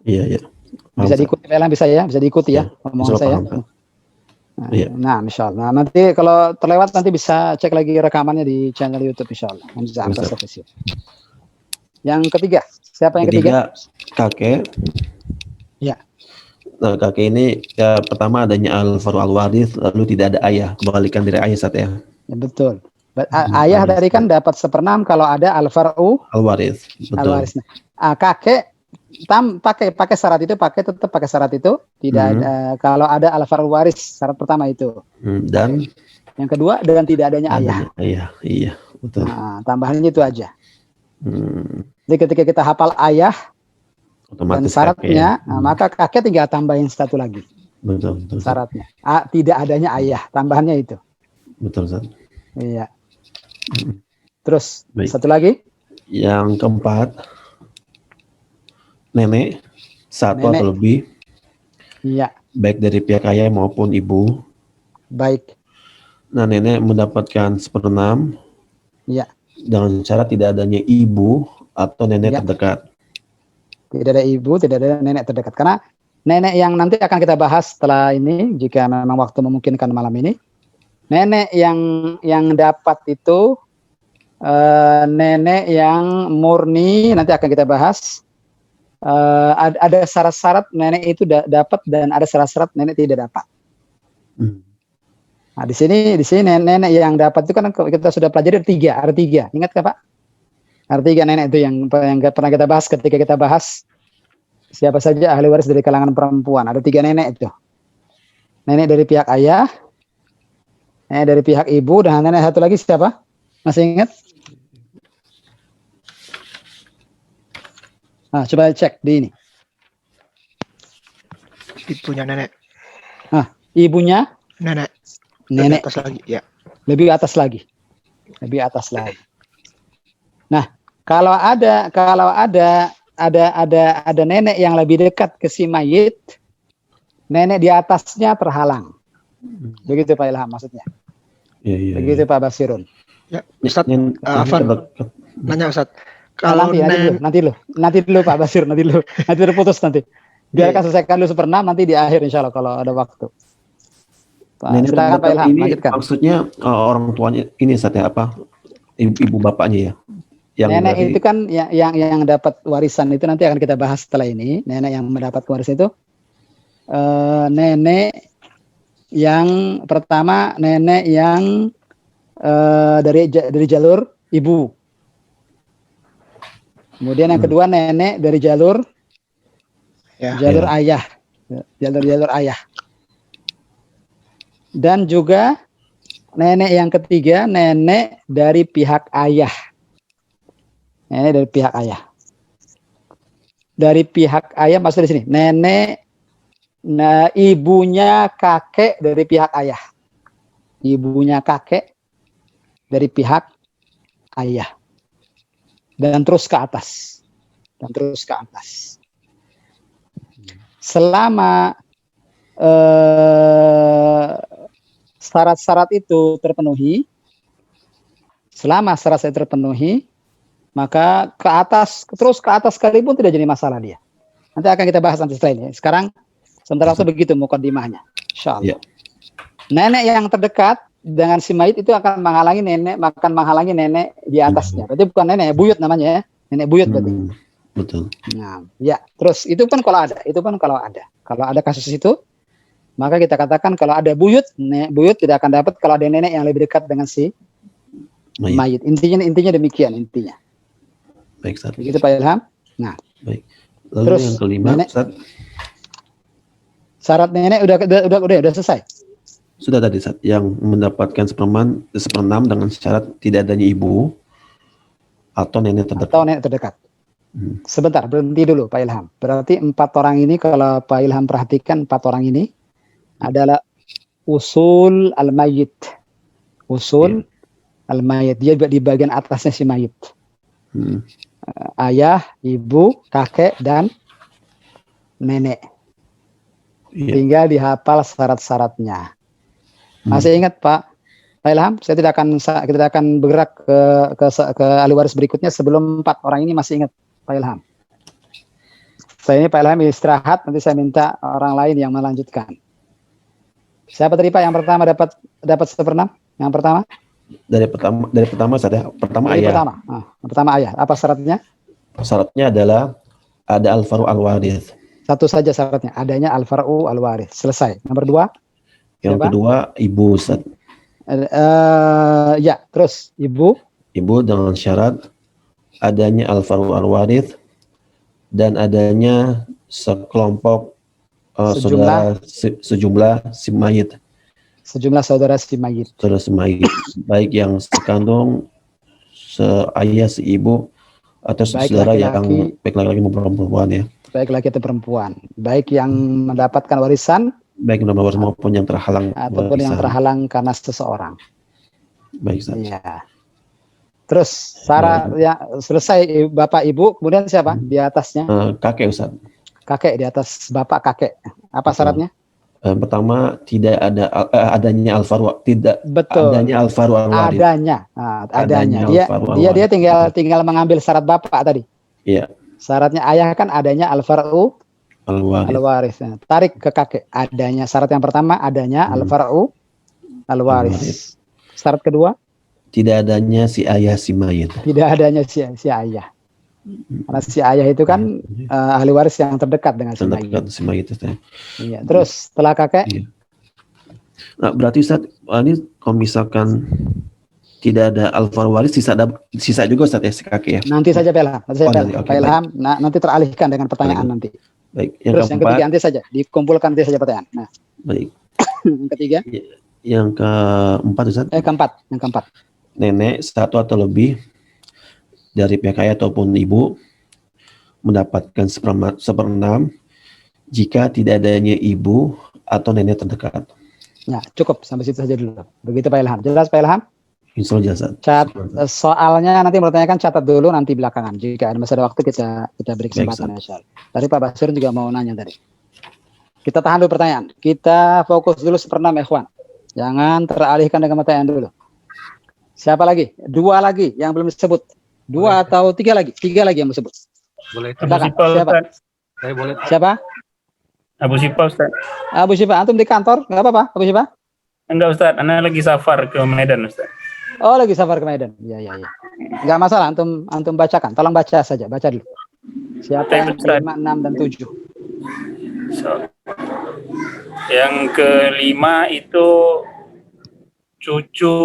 Iya. Bisa diikuti, bisa diikuti ya omongan saya. Paham. Iya. Nah, insyaallah. Nanti kalau terlewat nanti bisa cek lagi rekamannya di channel YouTube insyaallah. Yang ketiga, siapa yang ketiga? Kakek. Ya. Nah, kakek ini ya, pertama adanya al-far'u al-waris, lalu tidak ada ayah, kebalikan dari ayah saat ya. Ya, betul. Ayah tadi kan dapat 1/6 kalau ada al-far'u al-waris. Betul. al-waris. Nah, kakek pakai syarat itu, tetap pakai syarat itu, tidak ada, kalau ada al-far'u waris, syarat pertama itu. Dan yang kedua dengan tidak adanya ayah. Iya, betul. Nah, tambahannya itu aja. Jadi ketika kita hafal ayah otomatis dan syaratnya, maka kakek tinggal tambahin satu lagi. Betul. Syaratnya tidak adanya ayah, tambahannya itu. Betul, Ustaz. Iya. Terus satu lagi. Yang keempat, nenek satu atau lebih. Iya. Baik dari pihak ayah maupun ibu. Baik. Nah, nenek mendapatkan 1/6. Iya. Dengan syarat tidak adanya ibu atau nenek terdekat. Tidak ada ibu, tidak ada nenek terdekat. Karena nenek yang nanti akan kita bahas setelah ini, jika memang waktu memungkinkan malam ini, nenek yang dapat itu nenek yang murni, nanti akan kita bahas. Ada syarat-syarat nenek itu dapat dan ada syarat-syarat nenek tidak dapat. Nah, di sini nenek yang dapat itu kan kita sudah pelajari ada tiga. Ingat nggak Pak? Ada 3 nenek itu yang pernah kita bahas ketika kita bahas siapa saja ahli waris dari kalangan perempuan. Ada 3 nenek itu. Nenek dari pihak ayah, nenek dari pihak ibu, dan nenek satu lagi siapa? Masih ingat? Nah, coba cek di ini. Ibunya nenek. Ibunya? Nenek. Nenek. Lebih atas lagi, ya. Lebih atas lagi. Nah, kalau ada nenek yang lebih dekat ke si mayit, nenek di atasnya terhalang. Begitu Pak Ilham maksudnya. Iya. Begitu Pak Basirun. Ya, Ustaz, Afan, nanya Ustaz. Kalau nanti dulu Pak Basir, nanti terputus nanti. Biarkan selesaikan dulu 1/6, nanti di akhir insya Allah kalau ada waktu. Nenek silakan Pak Ilham, ini lanjutkan. Maksudnya orang tuanya ini saatnya apa? Ibu bapaknya ya? Yang nenek itu kan yang dapat warisan itu nanti akan kita bahas setelah ini. Nenek yang mendapat warisan itu nenek yang pertama, nenek yang dari jalur ibu. Kemudian yang kedua nenek dari jalur ayah. Jalur ayah. Dan juga nenek yang ketiga, nenek dari pihak ayah. Nenek dari pihak ayah. Dari pihak ayah maksud di sini, nenek, ibunya kakek dari pihak ayah. Ibunya kakek dari pihak ayah. Dan terus ke atas. Selama syarat-syarat itu terpenuhi, maka terus ke atas sekalipun tidak jadi masalah dia. Nanti akan kita bahas nanti setelah ini. Sekarang sementara waktu begitu mukadimahnya, insyaallah. Nenek yang terdekat dengan si mayit itu akan menghalangi nenek di atasnya. Berarti bukan nenek, buyut namanya ya. Nenek buyut berarti. Betul. Nah, ya, terus itu pun kalau ada. Kalau ada kasus itu, maka kita katakan kalau ada buyut tidak akan dapat kalau ada nenek yang lebih dekat dengan si mayit. Intinya demikian intinya. Baik, Ustaz. Begitu Pak Ilham. Nah, baik. Lalu terus yang kelima, nenek, Ustaz. Syarat nenek udah selesai. Sudah tadi, Ustaz, yang mendapatkan 1/6 dengan syarat tidak adanya ibu. Atau nenek terdekat. Atau nenek terdekat. Sebentar, berhenti dulu Pak Ilham. Berarti 4 orang ini, kalau Pak Ilham perhatikan, 4 orang ini adalah usul al-mayyit. Usul al-mayyit. Dia di bagian atasnya si mayit. Ayah, ibu, kakek, dan nenek. Tinggal dihafal syarat-syaratnya. Masih ingat Pak Ilham? Kita tidak akan bergerak ke ahli waris berikutnya sebelum 4 orang ini masih ingat Pak Ilham. Saya ini Pak Ilham istirahat, nanti saya minta orang lain yang melanjutkan. Siapa tadi Pak yang pertama dapat 1/6? Yang pertama? Dari pertama saya pertama dari ayah. Pertama ayah. Apa syaratnya? Syaratnya adalah ada al-faru al-waris. Satu saja syaratnya, adanya al-faru al-waris. Selesai. Nomor 2? Yang kedua ibu, Ustaz. Ya, terus ibu. Ibu dengan syarat adanya al-faru al-waris dan adanya sekelompok sejumlah si mayit. Sejumlah saudara si mayit. Saudara si mayit, baik yang sekandung, seayah, si ibu, atau saudara yang baik laki-laki maupun perempuan ya. Baik laki atau perempuan, baik yang mendapatkan warisan, baik yang mendapatkan maupun yang terhalang ataupun warisan. Yang terhalang karena seseorang. Baik saja. Ya. Terus syarat ya selesai bapak ibu, kemudian siapa di atasnya? Kakek, Ustaz. Kakek di atas bapak kakek. Apa syaratnya? Pertama tidak ada adanya al-faru, tidak betul. Adanya al-faru al-waris. Adanya. Dia tinggal mengambil syarat bapak tadi. Iya. Syaratnya ayah kan adanya al-faru al-waris. Tarik ke kakek. Adanya syarat yang pertama adanya al-faru al-waris. Syarat kedua? Tidak adanya si ayah si mayit. Tidak adanya si ayah. Karena si ayah itu kan ahli waris yang terdekat dengan si mayit. Iya. Terus setelah kakek? Iya. Nah, berarti Ustaz, ini kalau misalkan tidak ada al-faru waris, sisa juga Ustaz ya si kakek ya. Nanti saja Pak Ilham. Nah, nanti teralihkan dengan pertanyaan nanti. Baik. Terus yang ketiga nanti saja dikumpulkan nanti saja pertanyaan. Nah. Baik. Yang ketiga? Yang keempat Ustaz. Yang keempat. Nenek satu atau lebih dari pihak ayah ataupun ibu mendapatkan 1/6 jika tidak adanya ibu atau nenek terdekat. Ya, cukup sampai situ saja dulu. Begitu Pak Ilham. Jelas Pak Ilham? Insya Allah jelas. Soalnya nanti bertanyakan catat dulu nanti belakangan. Jika masih ada waktu kita beri kesempatan. Tadi Pak Basir juga mau nanya tadi. Kita tahan dulu pertanyaan. Kita fokus dulu 1/6 ikhwan. Jangan teralihkan dengan pertanyaan dulu. Siapa lagi? 2 lagi yang belum disebut. 2 atau 3 lagi? 3 lagi yang disebut. Boleh. Siapa? Saya boleh. Siapa? Abu Sipa, Ustaz. Abu Sipa, antum di kantor? Enggak apa-apa, Abu Sipa? Enggak, Ustaz. Ana lagi safar ke Medan, Ustaz. Oh, lagi safar ke Medan. Iya. Enggak masalah, antum bacakan. Tolong baca saja, baca dulu. Siapa yang 5, 6, dan 7? Yang kelima itu cucu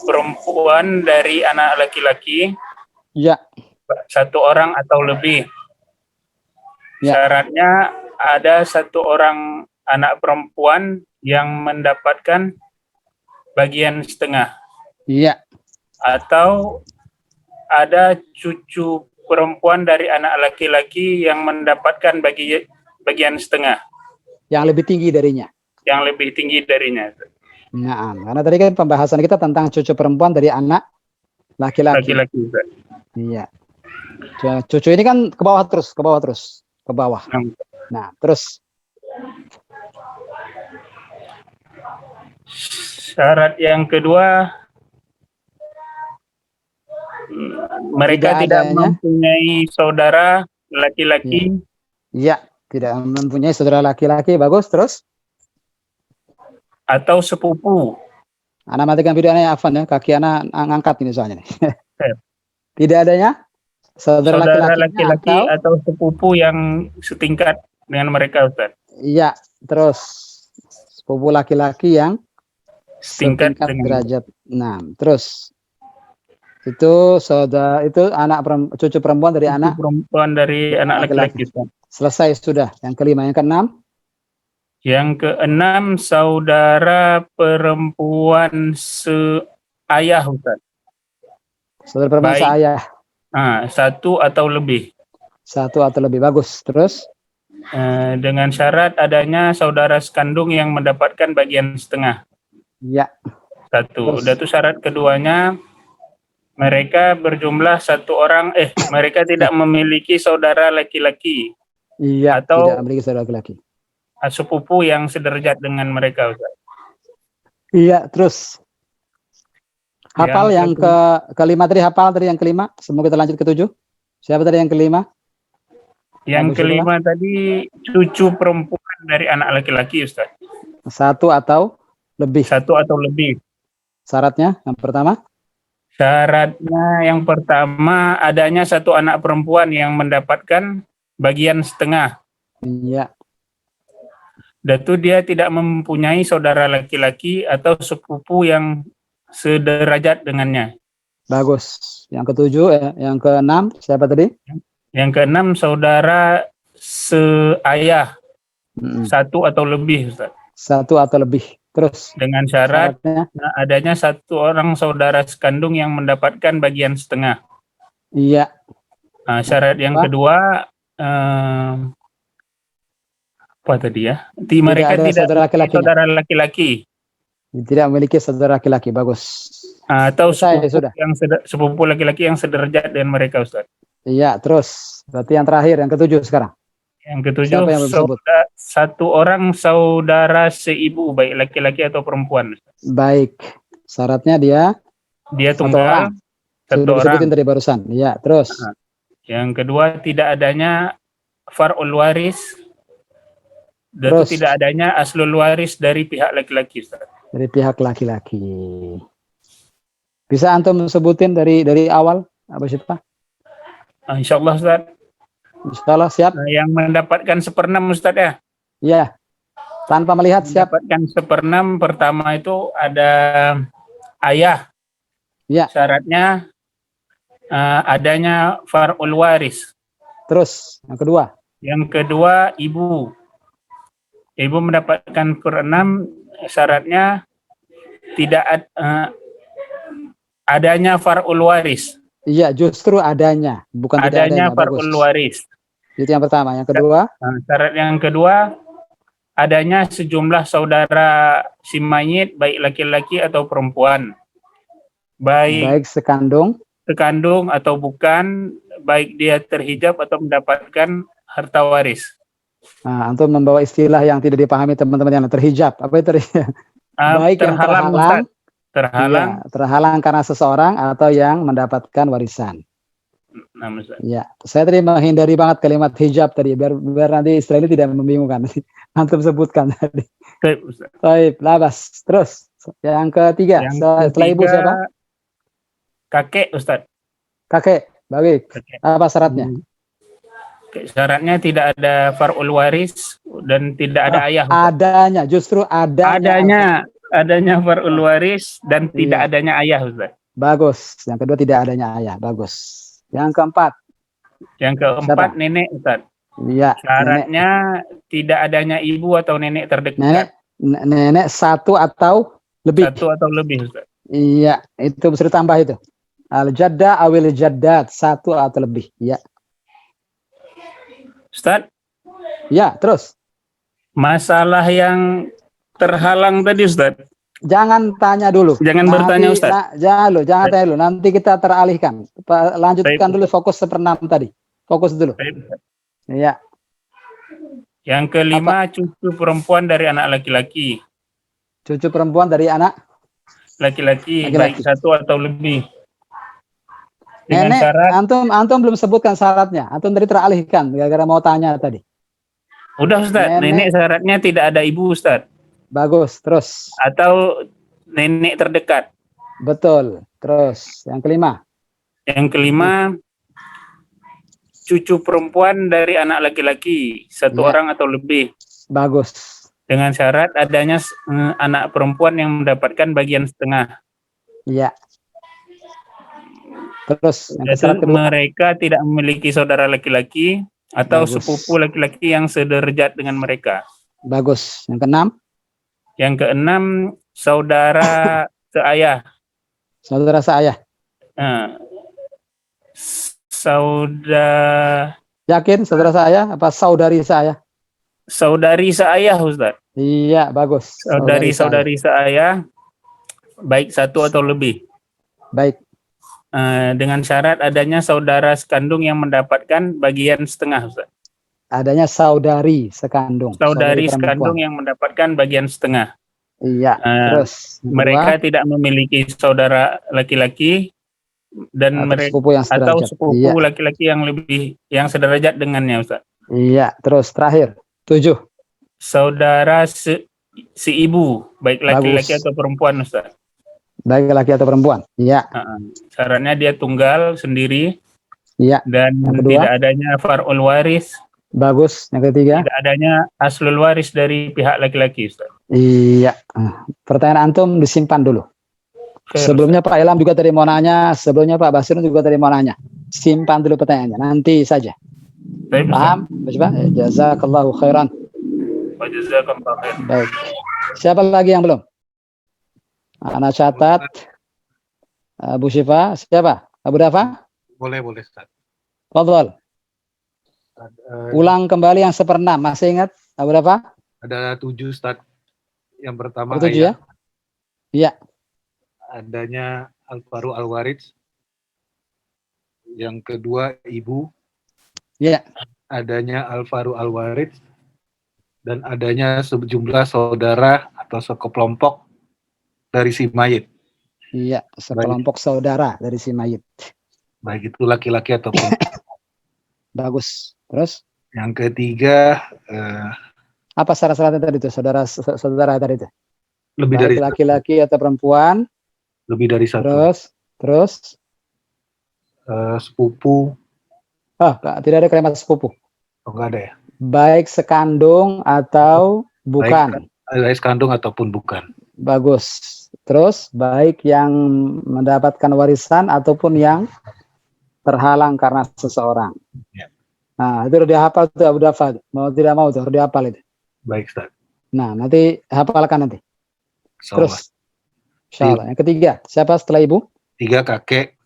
perempuan dari anak laki-laki. Ya. 1 orang atau lebih. Ya. Syaratnya ada 1 orang anak perempuan yang mendapatkan bagian setengah. Iya. Atau ada cucu perempuan dari anak laki-laki yang mendapatkan bagian setengah. Yang lebih tinggi darinya. Yang lebih tinggi darinya. Nah, karena tadi kan pembahasan kita tentang cucu perempuan dari anak laki-laki. Iya. Cucu ini kan ke bawah terus. Nah, terus syarat yang kedua, mereka tidak mempunyai saudara laki-laki. Iya, tidak mempunyai saudara laki-laki. Bagus, terus? Atau sepupu. Anak matikan videonya Afan ya, kaki anak ngangkat ini soalnya nih. Tidak adanya saudara laki-laki atau sepupu yang setingkat dengan mereka, Ustaz. Iya, terus sepupu laki-laki yang setingkat derajat 6. Terus itu cucu perempuan dari anak laki-laki. Selesai sudah. Yang kelima, yang keenam. Yang keenam, saudara perempuan seayah, Ustaz. Saudara perempuan Baik. seayah. Satu atau lebih. Satu atau lebih. Bagus. Terus? Dengan syarat adanya saudara sekandung yang mendapatkan bagian setengah. Iya. Satu. Terus? Udah tuh syarat keduanya, mereka berjumlah satu orang, mereka tidak memiliki saudara laki-laki. Iya, atau tidak memiliki saudara laki-laki. Sepupu yang sederajat dengan mereka, Ustaz. Iya, terus? Hafal yang kelima tadi, hafal tadi yang kelima. Semoga kita lanjut ke 7. Siapa tadi yang kelima? Yang kelima tadi cucu perempuan dari anak laki-laki, Ustaz. Satu atau lebih. Satu atau lebih. Syaratnya yang pertama? Syaratnya yang pertama adanya satu anak perempuan yang mendapatkan bagian setengah. Iya. Dan itu dia tidak mempunyai saudara laki-laki atau sepupu yang sederajat dengannya. Bagus. Yang ketujuh, yang keenam siapa tadi? Yang keenam saudara seayah. Satu atau lebih, Ustaz. Satu atau lebih. Terus? Dengan syarat adanya satu orang saudara sekandung yang mendapatkan bagian setengah. Iya. Syarat yang kedua, apa tadi ya? Mereka tidak memiliki saudara laki-laki. Tidak memiliki saudara laki-laki. Bagus. Atau sepupu laki-laki yang sederajat dengan mereka, Ustaz. Iya, terus. Berarti yang terakhir, yang ketujuh sekarang. Yang ketujuh, satu orang saudara seibu, baik laki-laki atau perempuan. Baik. Syaratnya dia tunggal. Satu orang. Disebutin tadi barusan. Iya, terus. Yang kedua, tidak adanya far'ul waris. Dan itu tidak adanya aslul waris dari pihak laki-laki, Ustaz. Dari pihak laki-laki. Bisa antum sebutin dari awal apa siapa? Insyaallah, Ustaz. Insyaallah, siap. Yang mendapatkan 1/6, Ustaz ya? Iya. Tanpa melihat siap. Mendapatkan 1/6 pertama itu ada ayah. Iya. Syaratnya adanya far'ul waris. Terus, yang kedua? Yang kedua, ibu. Ibu mendapatkan 1/6, syaratnya tidak adanya far'ul waris. Iya, justru adanya, bukan tidak adanya. Far'ul waris. Itu yang pertama. Yang kedua? Syarat yang kedua, adanya sejumlah saudara si mayit, baik laki-laki atau perempuan. Baik sekandung atau bukan, baik dia terhijab atau mendapatkan harta waris. Nah, antum membawa istilah yang tidak dipahami teman-teman yang terhijab. Apa itu? Baik terhalang, yang terhalang. Iya, terhalang karena seseorang atau yang mendapatkan warisan. Ya, saya tadi menghindari banget kalimat hijab tadi biar nanti istilah ini tidak membingungkan. Antum sebutkan tadi. Baik, labas. Terus yang ketiga, setelah ibu siapa? Kakek, Ustaz. Kakek, baik. Apa syaratnya? Syaratnya tidak ada far'ul waris dan tidak ada ayah. Adanya, justru adanya far'ul waris dan tidak adanya ayah, Ustaz. Bagus. Yang kedua tidak adanya ayah. Bagus. Yang keempat. Yang keempat nenek, Ustaz. Iya. Syaratnya tidak adanya ibu atau nenek terdekat. Nenek satu atau lebih. Satu atau lebih, Ustaz. Iya, itu bisa ditambah itu. Al-jadda awil jaddat, satu atau lebih. Iya. Ustaz? Ya, terus. Masalah yang terhalang tadi, Ustaz. Jangan tanya dulu. Jangan bertanya, Ustaz. Jangan tanya dulu. Nanti kita teralihkan. Lanjutkan dulu fokus 1/6 tadi. Fokus dulu. Iya. Yang kelima, cucu perempuan dari anak laki-laki. Cucu perempuan dari anak? Laki-laki, baik satu atau lebih. Nenek, antum belum sebutkan syaratnya. Antum tadi teralihkan gara-gara mau tanya tadi. Udah, Ustaz. Nenek syaratnya tidak ada ibu, Ustaz. Bagus, terus. Atau nenek terdekat. Betul. Terus yang kelima. Yang kelima, cucu perempuan dari anak laki-laki, satu orang atau lebih. Bagus. Dengan syarat adanya anak perempuan yang mendapatkan bagian setengah. Iya. Terus yang mereka tidak memiliki saudara laki-laki atau sepupu laki-laki yang sederajat dengan mereka. Bagus. Yang keenam? Yang keenam, saudara seayah. Saudara seayah. Yakin saudara saya apa saudari saya? Saudari seayah, Ustaz. Iya, bagus. Saudari seayah, baik satu atau lebih. Baik. Dengan syarat adanya saudara sekandung yang mendapatkan bagian setengah, Ustaz. Adanya saudari sekandung. Saudari perempuan. sekandung yang mendapatkan bagian setengah. Iya. Terus mereka tidak memiliki saudara laki-laki dan atau mereka sepupu yang atau sederajat. sepupu laki-laki yang sederajat dengannya, Ustaz. Iya. Terus terakhir 7. Saudara si ibu, baik laki-laki Bagus. atau perempuan, Ustaz. Baik laki atau perempuan. Iya. Syaratnya dia tunggal sendiri. Iya. Dan tidak adanya far'ul waris. Bagus. Yang ketiga. Tidak adanya aslul waris dari pihak laki-laki, Ustaz. Iya. Pertanyaan antum disimpan dulu. Sebelumnya Pak Ilham juga tadi mau nanya, sebelumnya Pak Basir juga tadi mau nanya. Simpan dulu pertanyaannya, nanti saja. Paham? Coba. Jazakallahu khairan. Jazakallahu khairan. Baik. Siapa lagi yang belum? Anak catat. Bu Syifa, siapa? Abu Dafa? Boleh, Ustaz. Fadhol. Ulang kembali yang 1/6. Masih ingat Abu Dafa? Ada 7, Ustaz. Yang pertama 7 ya? Iya. Adanya al-faru al-waris. Yang kedua ibu. Iya. Adanya al-faru al-waris. Dan adanya sejumlah saudara atau sekelompok dari si mayit. Iya, sekelompok saudara dari si mayit. Baik itu laki-laki ataupun. Bagus. Terus? Yang ketiga, apa syarat-syaratnya tadi itu, saudara tadi itu? Lebih dari laki-laki atau perempuan? Lebih dari 1. Terus? Sepupu. Tidak ada kalimat sepupu. Oh, enggak ada ya? Baik sekandung atau bukan. Baik sekandung ataupun bukan. Bagus. Terus baik yang mendapatkan warisan ataupun yang terhalang karena seseorang. Ya. Nah, itu udah dihafal tuh Abu Dafa. Mau tidak mau tuh harus dihafal itu. Baik, Ustaz. Nah, nanti hafalkan nanti. Terus. Insyaallah. Yang ketiga, siapa setelah ibu? 3 kakek.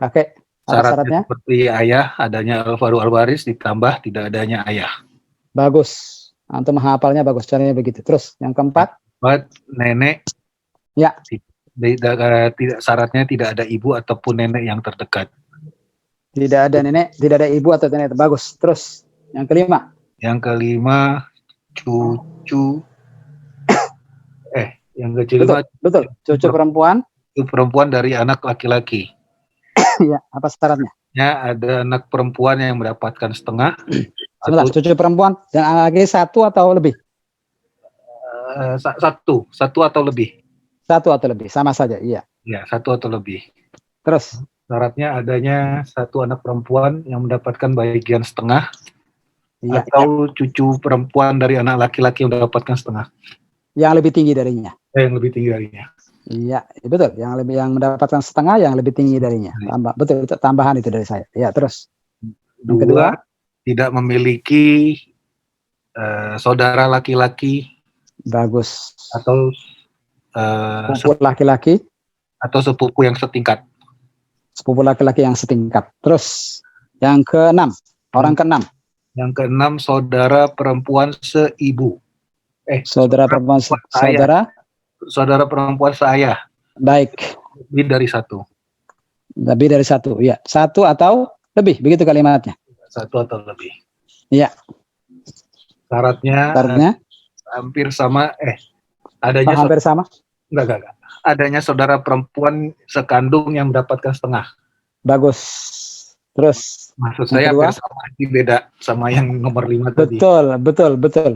Kakek. Syaratnya seperti ayah, adanya al-faru al-waris ditambah tidak adanya ayah. Bagus. Antum menghafalnya bagus, caranya begitu. Terus yang keempat? Nenek. Ya. Tidak, syaratnya tidak ada ibu ataupun nenek yang terdekat. Tidak ada nenek, tidak ada ibu atau nenek. Bagus. Terus yang kelima? Yang kelima cucu. Yang kelima betul. Cucu perempuan. Cucu perempuan dari anak laki-laki. Ya, apa syaratnya? Ya, ada anak perempuan yang mendapatkan setengah. Sebentar, cucu perempuan dan anak laki 1 atau lebih? 1 atau lebih. 1 atau lebih, sama saja, iya. Ya, 1 atau lebih. Terus? Syaratnya adanya 1 anak perempuan yang mendapatkan bagian setengah. Iya, atau cucu perempuan dari anak laki-laki yang mendapatkan setengah. Yang lebih tinggi darinya. Yang lebih tinggi darinya. Iya, betul. Yang mendapatkan setengah yang lebih tinggi darinya. Betul, tambahan itu dari saya. Ya, terus. Yang kedua, tidak memiliki saudara laki-laki. Bagus. Atau sepupu laki-laki. Atau sepupu yang setingkat. Sepupu laki-laki yang setingkat. Terus, yang keenam, orang keenam. Yang keenam, saudara perempuan seibu. Saudara perempuan saudara perempuan seayah. Baik. Lebih dari 1. Lebih dari 1, ya. 1 atau lebih, begitu kalimatnya. 1 atau lebih. Iya. Syaratnya hampir sama. Adanya hampir sama? Enggak. Adanya saudara perempuan sekandung yang mendapatkan setengah. Bagus. Terus. Maksud saya hampir sama, beda sama yang nomor 5 tadi.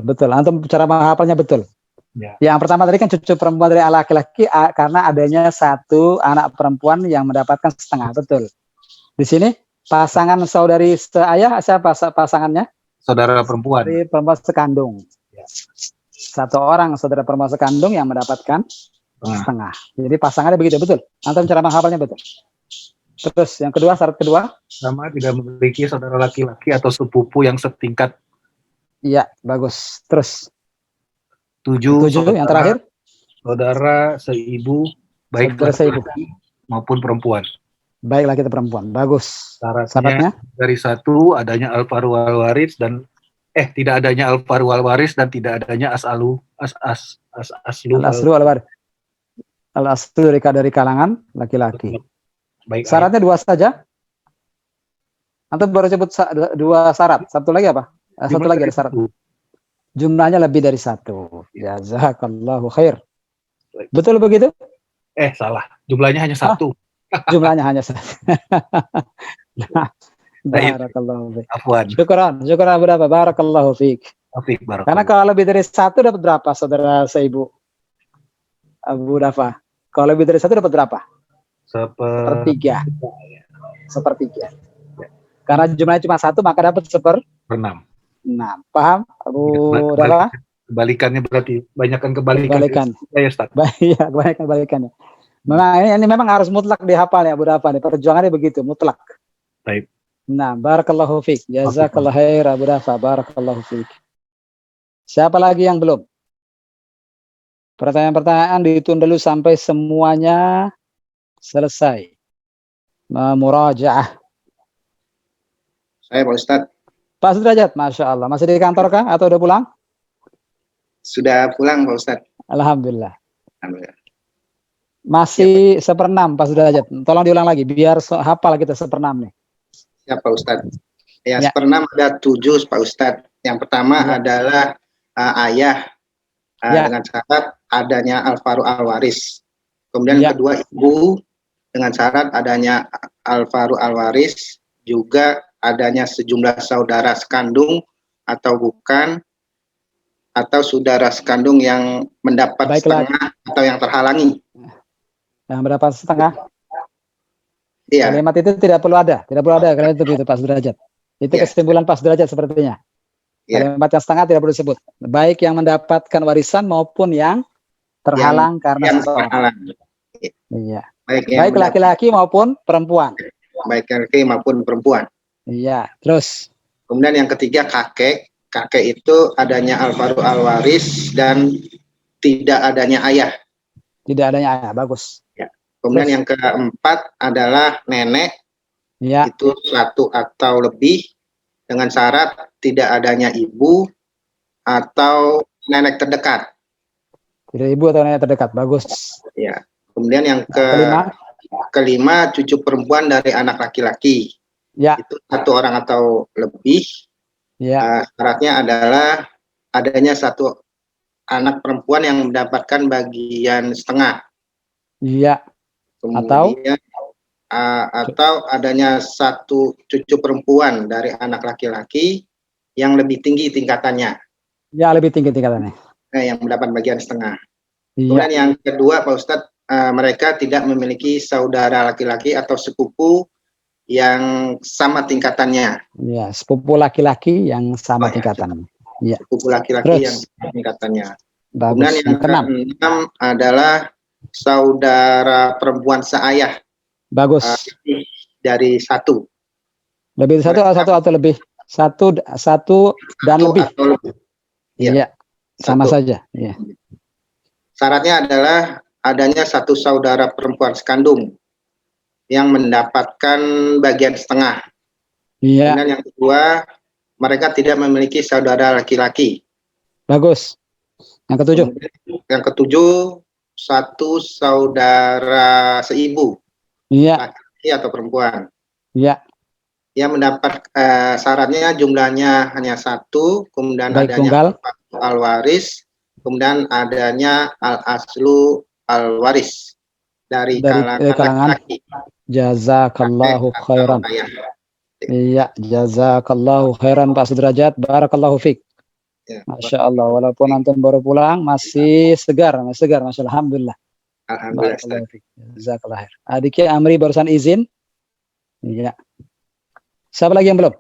Betul. Antum cara menghafalnya betul. Ya. Yang pertama tadi kan cucu perempuan dari laki-laki karena adanya 1 anak perempuan yang mendapatkan setengah. Betul. Di sini pasangan saudari seayah siapa pasangannya? Saudara perempuan. Dari perempuan sekandung. Ya. 1 orang saudara perempuan sekandung yang mendapatkan setengah. Jadi pasangannya begitu, betul. Antum cara menghafalnya betul. Terus yang kedua, syarat kedua? Sama tidak memiliki saudara laki-laki atau sepupu yang setingkat. Iya, bagus. Terus? 7 yang terakhir? Saudara seibu, baik laki-laki maupun perempuan. baik laki atau perempuan. Bagus. Syaratnya Syaratnya dari satu adanya al-faru al-waris dan tidak adanya al-faru al-waris dan tidak adanya aslu al-aslu al-aslu dari kalangan laki-laki. baik ayat. Syaratnya 2 saja. Antum baru sebut 2 syarat. Satu lagi apa? Satu lagi ada syarat. Jumlahnya lebih dari 1. Jazakallahu khair. Betul begitu? Salah. Jumlahnya hanya 1. Jumlahnya hanya 1. Barakallahu fiik. Afwan. Syukran berapa? Barakallahu fiik. Afik, Karena kalau lebih dari 1 dapat berapa, saudara seibu? Abu Dafa. Kalau lebih dari 1 dapat berapa? Sepertiga. Karena jumlahnya cuma 1, maka dapat 1/6. Paham, Abu Dafa? Kebalikannya berarti banyakkan kebalikan. Ya, Ustaz. Iya, kebanyakan kebalikannya. Memang ini memang harus mutlak dihafal ya, Abu Dafa. Perjuangannya begitu, mutlak. Baik. Nah, barakallahu fiik. Jazakallahu khair, Abu Dafa. Barakallahu fiik. Siapa lagi yang belum? Pertanyaan-pertanyaan ditunda dulu sampai semuanya selesai. Murajaah. Saya Pak Ustadz. Pak Sudrajat, Masya Allah. Masih di kantor kah atau udah pulang? Sudah pulang Pak Ustadz. Alhamdulillah. Alhamdulillah. Masih 1/6 Pak Sudrajat. Tolong diulang lagi biar hafal kita 1/6 nih. Siap Pak Ustadz. Ya, 1/6 ada 7 Pak Ustadz. Yang pertama adalah ayah dengan syarat adanya al-faru al-waris. Kemudian yang kedua ibu dengan syarat adanya al-faru al-waris, juga adanya sejumlah saudara sekandung atau bukan, atau saudara sekandung yang mendapat setengah atau yang terhalangi. Yang mendapat setengah. Iya. Kalimat itu tidak perlu ada kalimat itu Pak Sudrajat. Itu kesimpulan Pak Sudrajat sepertinya. Kalimat yang setengah tidak perlu disebut. Baik yang mendapatkan warisan maupun yang terhalang karena seseorang. Iya. Baik laki-laki maupun perempuan. Baik laki maupun perempuan. Iya. Terus. Kemudian yang ketiga kakek. Kakek itu adanya al-faru al-waris dan tidak adanya ayah. Tidak adanya ayah. Bagus. Ya. Kemudian yang keempat adalah nenek. Ya. Itu 1 atau lebih dengan syarat tidak adanya ibu atau nenek terdekat. Tidak ibu atau nenek terdekat. Bagus. Ya. Kemudian yang kelima cucu perempuan dari anak laki-laki. Ya. Itu 1 orang atau lebih. Ya. Syaratnya adalah adanya 1 anak perempuan yang mendapatkan bagian setengah. Iya. Kemudian atau adanya 1 cucu perempuan dari anak laki-laki yang lebih tinggi tingkatannya. Ya, lebih tinggi tingkatannya. Yang mendapat bagian setengah. Iya. Kemudian yang kedua Pak Ustadz, mereka tidak memiliki saudara laki-laki atau sepupu yang sama tingkatannya. Ya, sepupu laki-laki yang sama tingkatannya. Ya. Sepupu laki-laki yang sama tingkatannya. Bagus. Kemudian yang keenam adalah saudara perempuan seayah. Bagus. Dari 1. Lebih dari 1 atau lebih? 1 dan lebih. Iya. Sama saja. Iya. Syaratnya adalah adanya 1 saudara perempuan sekandung yang mendapatkan bagian setengah. Iya. Kemudian yang kedua, mereka tidak memiliki saudara laki-laki. Bagus. Yang ketujuh. Yang ketujuh, 1 saudara seibu. Iya. Laki atau perempuan. Iya. Yang mendapat syaratnya jumlahnya hanya 1, kemudian baik adanya al-waris, kemudian adanya al-aslu al-waris dari kalangan laki-laki. Jazakallahu khairan. Iya, jazakallahu khairan Pak Sudrajat. Barakallahu fiik. Masya Allah, walaupun antum baru pulang masih segar, Masya Allah. Alhamdulillah. Alhamdulillah. Jazakallah khair. Adiknya Amri barusan izin. Iya. Siapa lagi yang belum?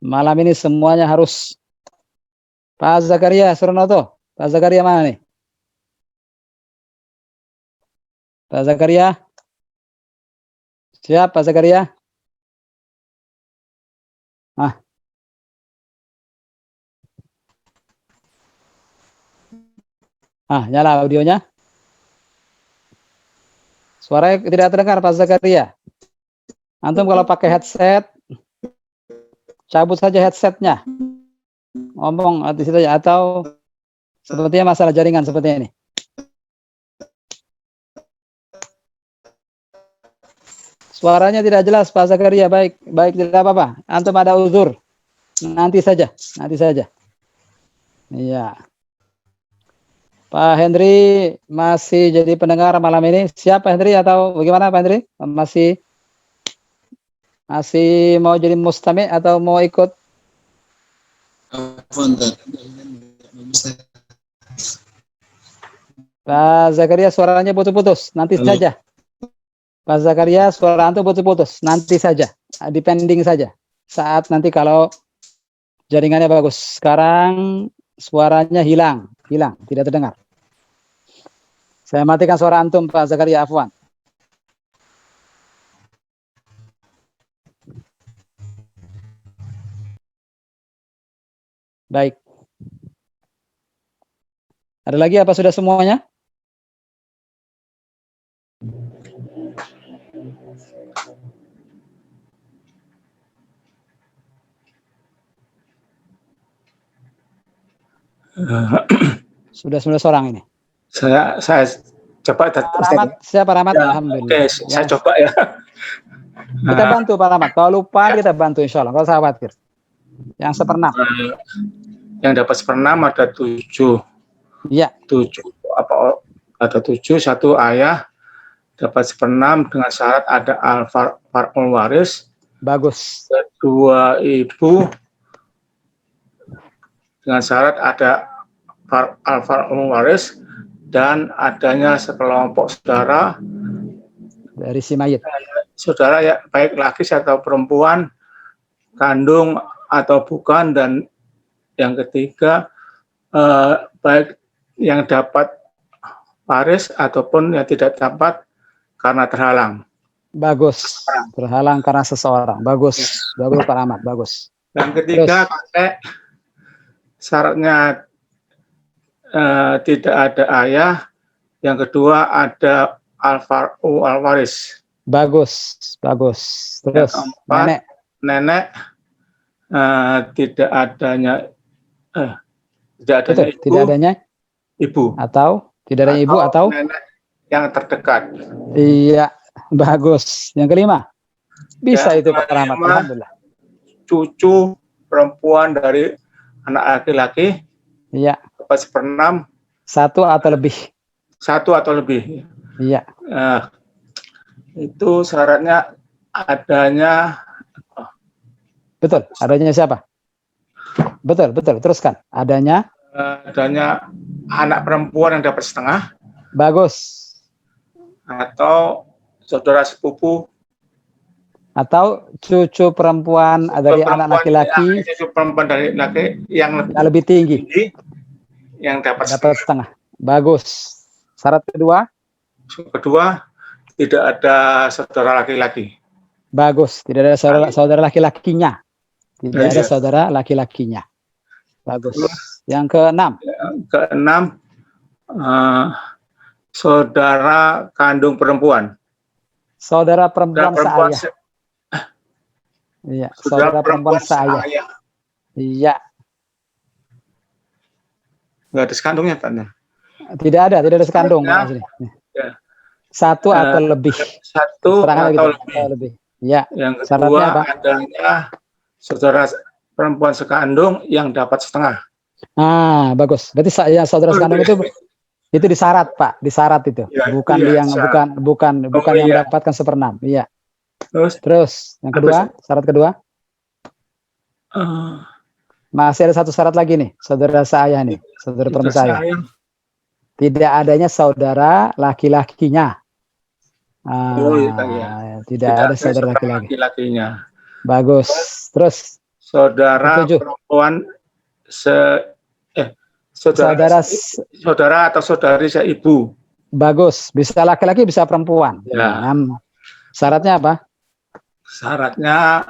Malam ini semuanya harus. Pak Zakaria Surnoto. Pak Zakaria mana nih? Pak Zakaria? Siap Pak Zakaria? Nyala audionya. Suaranya tidak terdengar Pak Zakaria. Antum kalau pakai headset, cabut saja headsetnya. Ngomong di situ aja, atau sepertinya masalah jaringan seperti ini. Suaranya tidak jelas Pak Zakaria. Baik, tidak apa-apa. Antum ada uzur. Nanti saja. Iya. Pak Hendri masih jadi pendengar malam ini. Siapa Hendri atau bagaimana Pak Hendri? Masih mau jadi mustami atau mau ikut? Pak Zakaria suaranya putus-putus. Nanti saja. Pak Zakaria suara antum putus-putus. Nanti saja. Depending saja. Saat nanti kalau jaringannya bagus. Sekarang suaranya hilang, tidak terdengar. Saya matikan suara antum Pak Zakaria, afwan. Baik. Ada lagi apa sudah semuanya? Sudah 19 orang ini. Saya coba. Rahmat, siapa Rahmat? Ya, alhamdulillah. Oke, saya coba ya. Kita bantu Pak Rahmat. Kalau lupa kita bantu insya Allah. Kalau saya khawatir. Yang 1/6. Yang dapat 1/6 ada 7. Iya. 7 apa? Ada 7. Satu ayah dapat 1/6 dengan syarat ada al-far'ul waris. Bagus. Kedua ibu dengan syarat ada al-far'ul waris dan adanya sekelompok saudara dari si mayit. Saudara ya, baik laki atau perempuan, kandung atau bukan, dan yang ketiga baik yang dapat waris ataupun yang tidak dapat karena terhalang. Bagus. Terhalang karena seseorang. Bagus. Bagus Pak Ahmad, bagus. Yang ketiga syaratnya tidak ada ayah. Yang kedua ada al-far'u al-waris. Bagus. Terus nenek tidak adanya ibu atau tidak adanya ibu atau nenek yang terdekat. Iya, bagus. Yang kelima bisa itu Pak Rahmat. Alhamdulillah. Cucu perempuan dari anak laki-laki. Iya. Dapat 1/6. Satu atau lebih. Iya. Itu syaratnya adanya. Betul. Adanya siapa? Betul. Teruskan. Adanya anak perempuan yang dapat 1/2. Bagus. Atau saudara sepupu. Atau cucu perempuan dari anak laki-laki. Cucu perempuan dari laki yang lebih tinggi. Yang dapat 1/2. Bagus. Syarat kedua? Tidak ada saudara laki-laki. Bagus. Tidak ada saudara laki-lakinya. Tidak ada saudara laki-lakinya. Bagus. Yang keenam? Saudara kandung perempuan. Saudara perempuan seayah. Iya, saudara perempuan seayah. Iya. Enggak ada sekandungnya, Tanya. Tidak ada sekandung. Ya. Satu atau lebih. Satu atau lebih. Ya. Yang kedua adanya saudara perempuan sekandung yang dapat 1/2. Bagus. Berarti saudara sekandung itu disyarat, Pak. Disyarat itu. Ya, bukan iya, bukan yang mendapatkan 1/6. Iya. Terus yang kedua, syarat kedua? Masih ada satu syarat lagi nih, saudara seayah nih, saudara perempuan saya. Tidak adanya saudara laki-lakinya. Tidak ada saudara laki-lakinya. Bagus. Terus saudara perempuan saudara atau saudari seibu. Bagus. Bisa laki-laki, bisa perempuan. Ya. Syaratnya apa? Syaratnya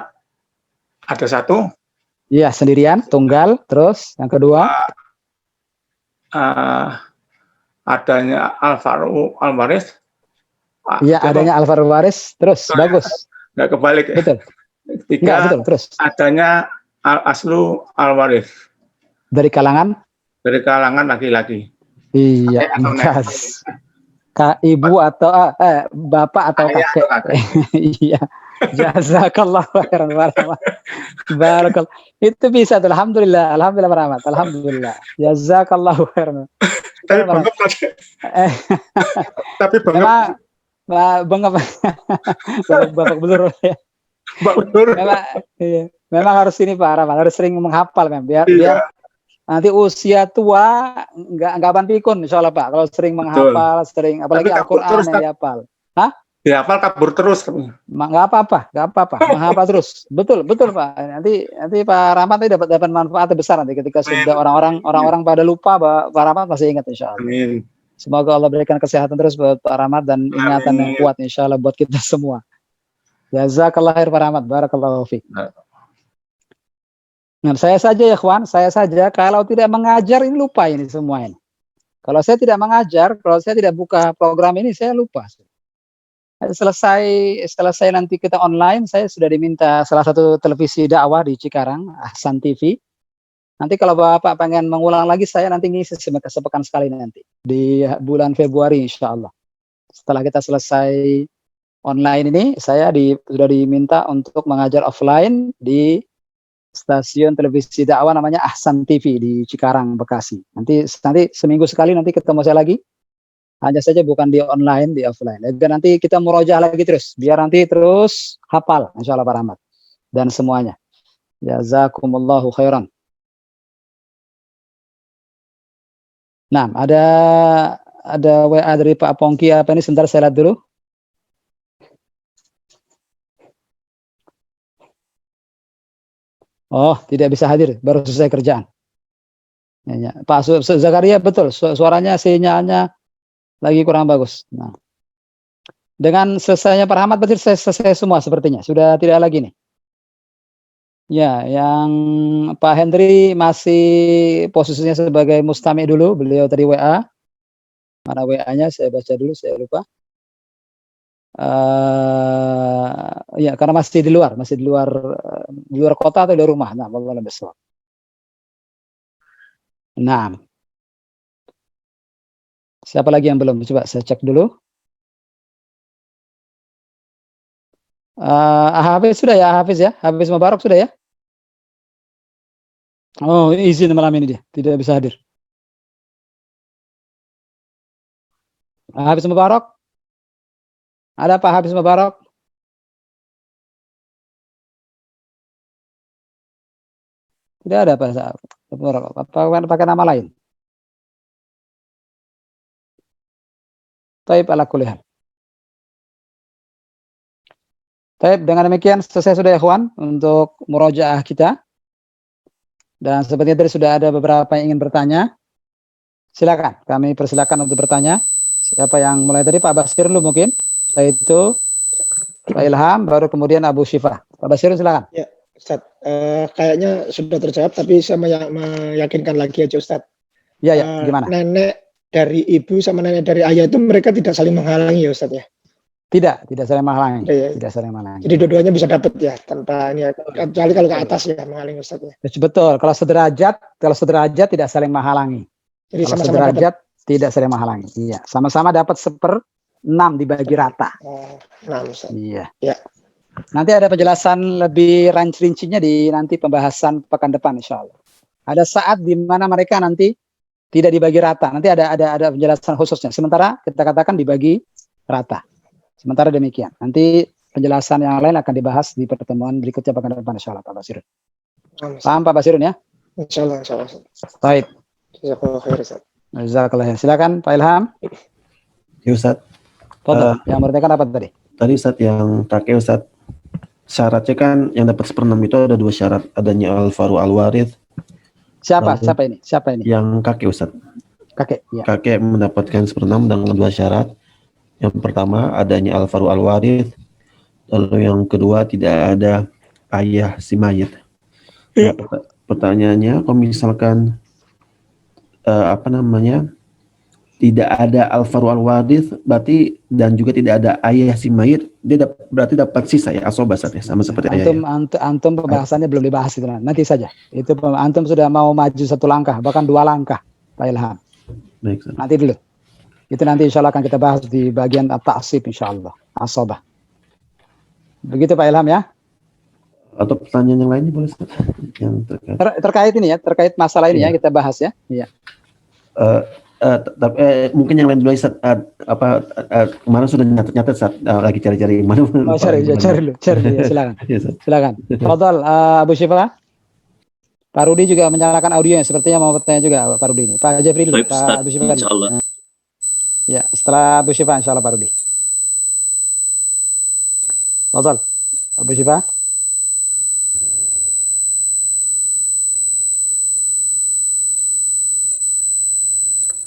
ada 1. Iya, sendirian, tunggal. Terus yang kedua? Adanya al-far'u al-waris. Iya, adanya al-farul waris, terus bagus. Nggak kebalik. Betul. Ketiga, Enggak, betul, terus. adanya al-aslu al-waris. Dari kalangan? Dari kalangan laki-laki. Iya, ibu atau bapak atau kakek. Iya. Jazakallah khairan. Barakallah. Itu bisa tuh. Alhamdulillah. Alhamdulillah Pak Rahmat. Alhamdulillah. Jazakallah khairan. Tapi memang bengap Bapak Belur ya. Memang harus ini Pak Rahmat, harus sering menghafal kan biar nanti usia tua nggak pikun insyaallah Pak. Kalau sering menghafal, sering apalagi Al-Qur'an yang dihafal. Hah? Dihafal kabur terus. Nggak apa-apa. Menghafal terus. Betul Pak. Nanti Pak Rahmat dapat manfaat besar nanti ketika sudah orang-orang pada lupa, Pak Rahmat masih ingat insyaallah. Amin. Semoga Allah berikan kesehatan terus buat Pak Rahmat dan ingatan yang kuat insyaallah buat kita semua. Jazakallah khair Pak Rahmat. Barakallahu fiik. Nah, saya saja ya kawan, saya saja kalau tidak mengajar ini lupa ini semua ini. Kalau saya tidak mengajar, kalau saya tidak buka program ini saya lupa. Selesai nanti kita online, saya sudah diminta salah satu televisi dakwah di Cikarang, Ahsan TV. Nanti kalau Bapak pengen mengulang lagi, saya nanti ngisi sepekan sekali nanti di bulan Februari insya Allah. Setelah kita selesai online ini, saya sudah diminta untuk mengajar offline di stasiun televisi dakwah namanya Ahsan TV di Cikarang, Bekasi. Nanti seminggu sekali nanti ketemu saya lagi. Hanya saja bukan di online, di offline. Dan nanti kita murojaah lagi terus, biar nanti terus hafal, insya Allah Pak Rahmat dan semuanya. Jazakumullahu khairan. Nah, ada WA dari Pak Pongki apa ini? Sebentar saya lihat dulu. Oh, tidak bisa hadir, baru selesai kerjaan. Ya. Pak Zakaria betul, suaranya sinyalnya lagi kurang bagus. Nah, dengan selesainya Pak Rahmat berarti selesai semua sepertinya, sudah tidak lagi nih. Ya, yang Pak Hendri masih posisinya sebagai mustami dulu, beliau tadi WA. Mana WA-nya? Saya baca dulu, saya lupa. Ya, karena masih di luar kota atau di rumah. Nah, wallahu a'lam. Nah, siapa lagi yang belum? Coba saya cek dulu. Hafiz sudah ya, Hafiz ya, Hafiz Mubarak sudah ya. Oh, izin malam ini dia tidak bisa hadir. Hafiz Mubarak, ada Pak Hafiz Mubarak? Tidak ada Pak Mubarak. Apa pakai nama lain? Taib ala kulli hal. Taib, dengan demikian selesai sudah ya kawan untuk murojaah kita. Dan sepertinya tadi sudah ada beberapa yang ingin bertanya. Silakan, kami persilakan untuk bertanya. Siapa yang mulai tadi? Pak Basir dulu mungkin. Setelah itu Pak Ilham, baru kemudian Abu Syifa. Pak Basir silakan. Ya, Ustaz. Kayaknya sudah terjawab, tapi saya meyakinkan lagi aja Ustaz. Ya, gimana? Nenek dari ibu sama nenek dari ayah itu mereka tidak saling menghalangi ya Ustaz ya? Tidak saling menghalangi. Tidak saling menghalangi. Jadi dua-duanya bisa dapat ya tanpa ini, kecuali kalau ke atas ya menghalangi Ustaz ya. Betul. Kalau sederajat tidak saling menghalangi. Jadi kalau sederajat tidak saling menghalangi. Iya, sama-sama dapat 1/6 dibagi rata. Nah, Ustaz. Iya. Ya. Nanti ada penjelasan lebih rincinya di nanti pembahasan pekan depan insya Allah. Ada saat di mana mereka nanti tidak dibagi rata. Nanti ada penjelasan khususnya. Sementara kita katakan dibagi rata. Sementara demikian. Nanti penjelasan yang lain akan dibahas di pertemuan berikutnya pekan depan insya Allah Pak Basirun. Paham Pak Basirun ya? Insya Allah. Baik. Jazakallah khair. Silakan Pak Ilham. Ya Ustaz. Yang bertanyakan apa tadi? Tadi Ustaz yang kakek Ustaz, syaratnya kan yang dapat 1/6 itu ada 2 syarat, adanya al-faru al-warith. Siapa ini? Yang kakek Ustaz. Kakek, ya. Kakek mendapatkan 1/6 dengan 2 syarat. Yang pertama adanya al-faru al-warith, lalu yang kedua tidak ada ayah si mayit. Nah, pertanyaannya, kalau misalkan tidak ada al-faru al-warith, berarti dan juga tidak ada ayah si mayit, dia berarti dapat sisa ya, asobah Ustaz, ya, sama seperti ayah. Antum pembahasannya belum dibahas itu, nanti saja. Itu antum sudah mau maju 1 langkah, bahkan 2 langkah, Pak Ilham. Baik, Ustaz. Nanti dulu. Itu nanti insya Allah akan kita bahas di bagian at-ta'sib insya Allah, asobah. Begitu Pak Ilham ya. Atau pertanyaan yang lainnya boleh Ustaz? Yang terkait ini ya, terkait masalah ini ya kita bahas ya. Iya. Mungkin yang lain dulu Ustaz, kemarin sudah nyatet Ustaz, lagi cari-cari mana. Oh, cari dulu ya, silakan. Silakan. Fadhal Abu Syifa. Pak Rudi juga menyalakan audionya, sepertinya mau bertanya juga Pak Rudi ini. Pak Jeffrey dulu, Pak Abu Syifa. Insyaallah. Ya, setelah Abu Syifa insyaallah Pak Rudi. Fadhal Abu Syifa.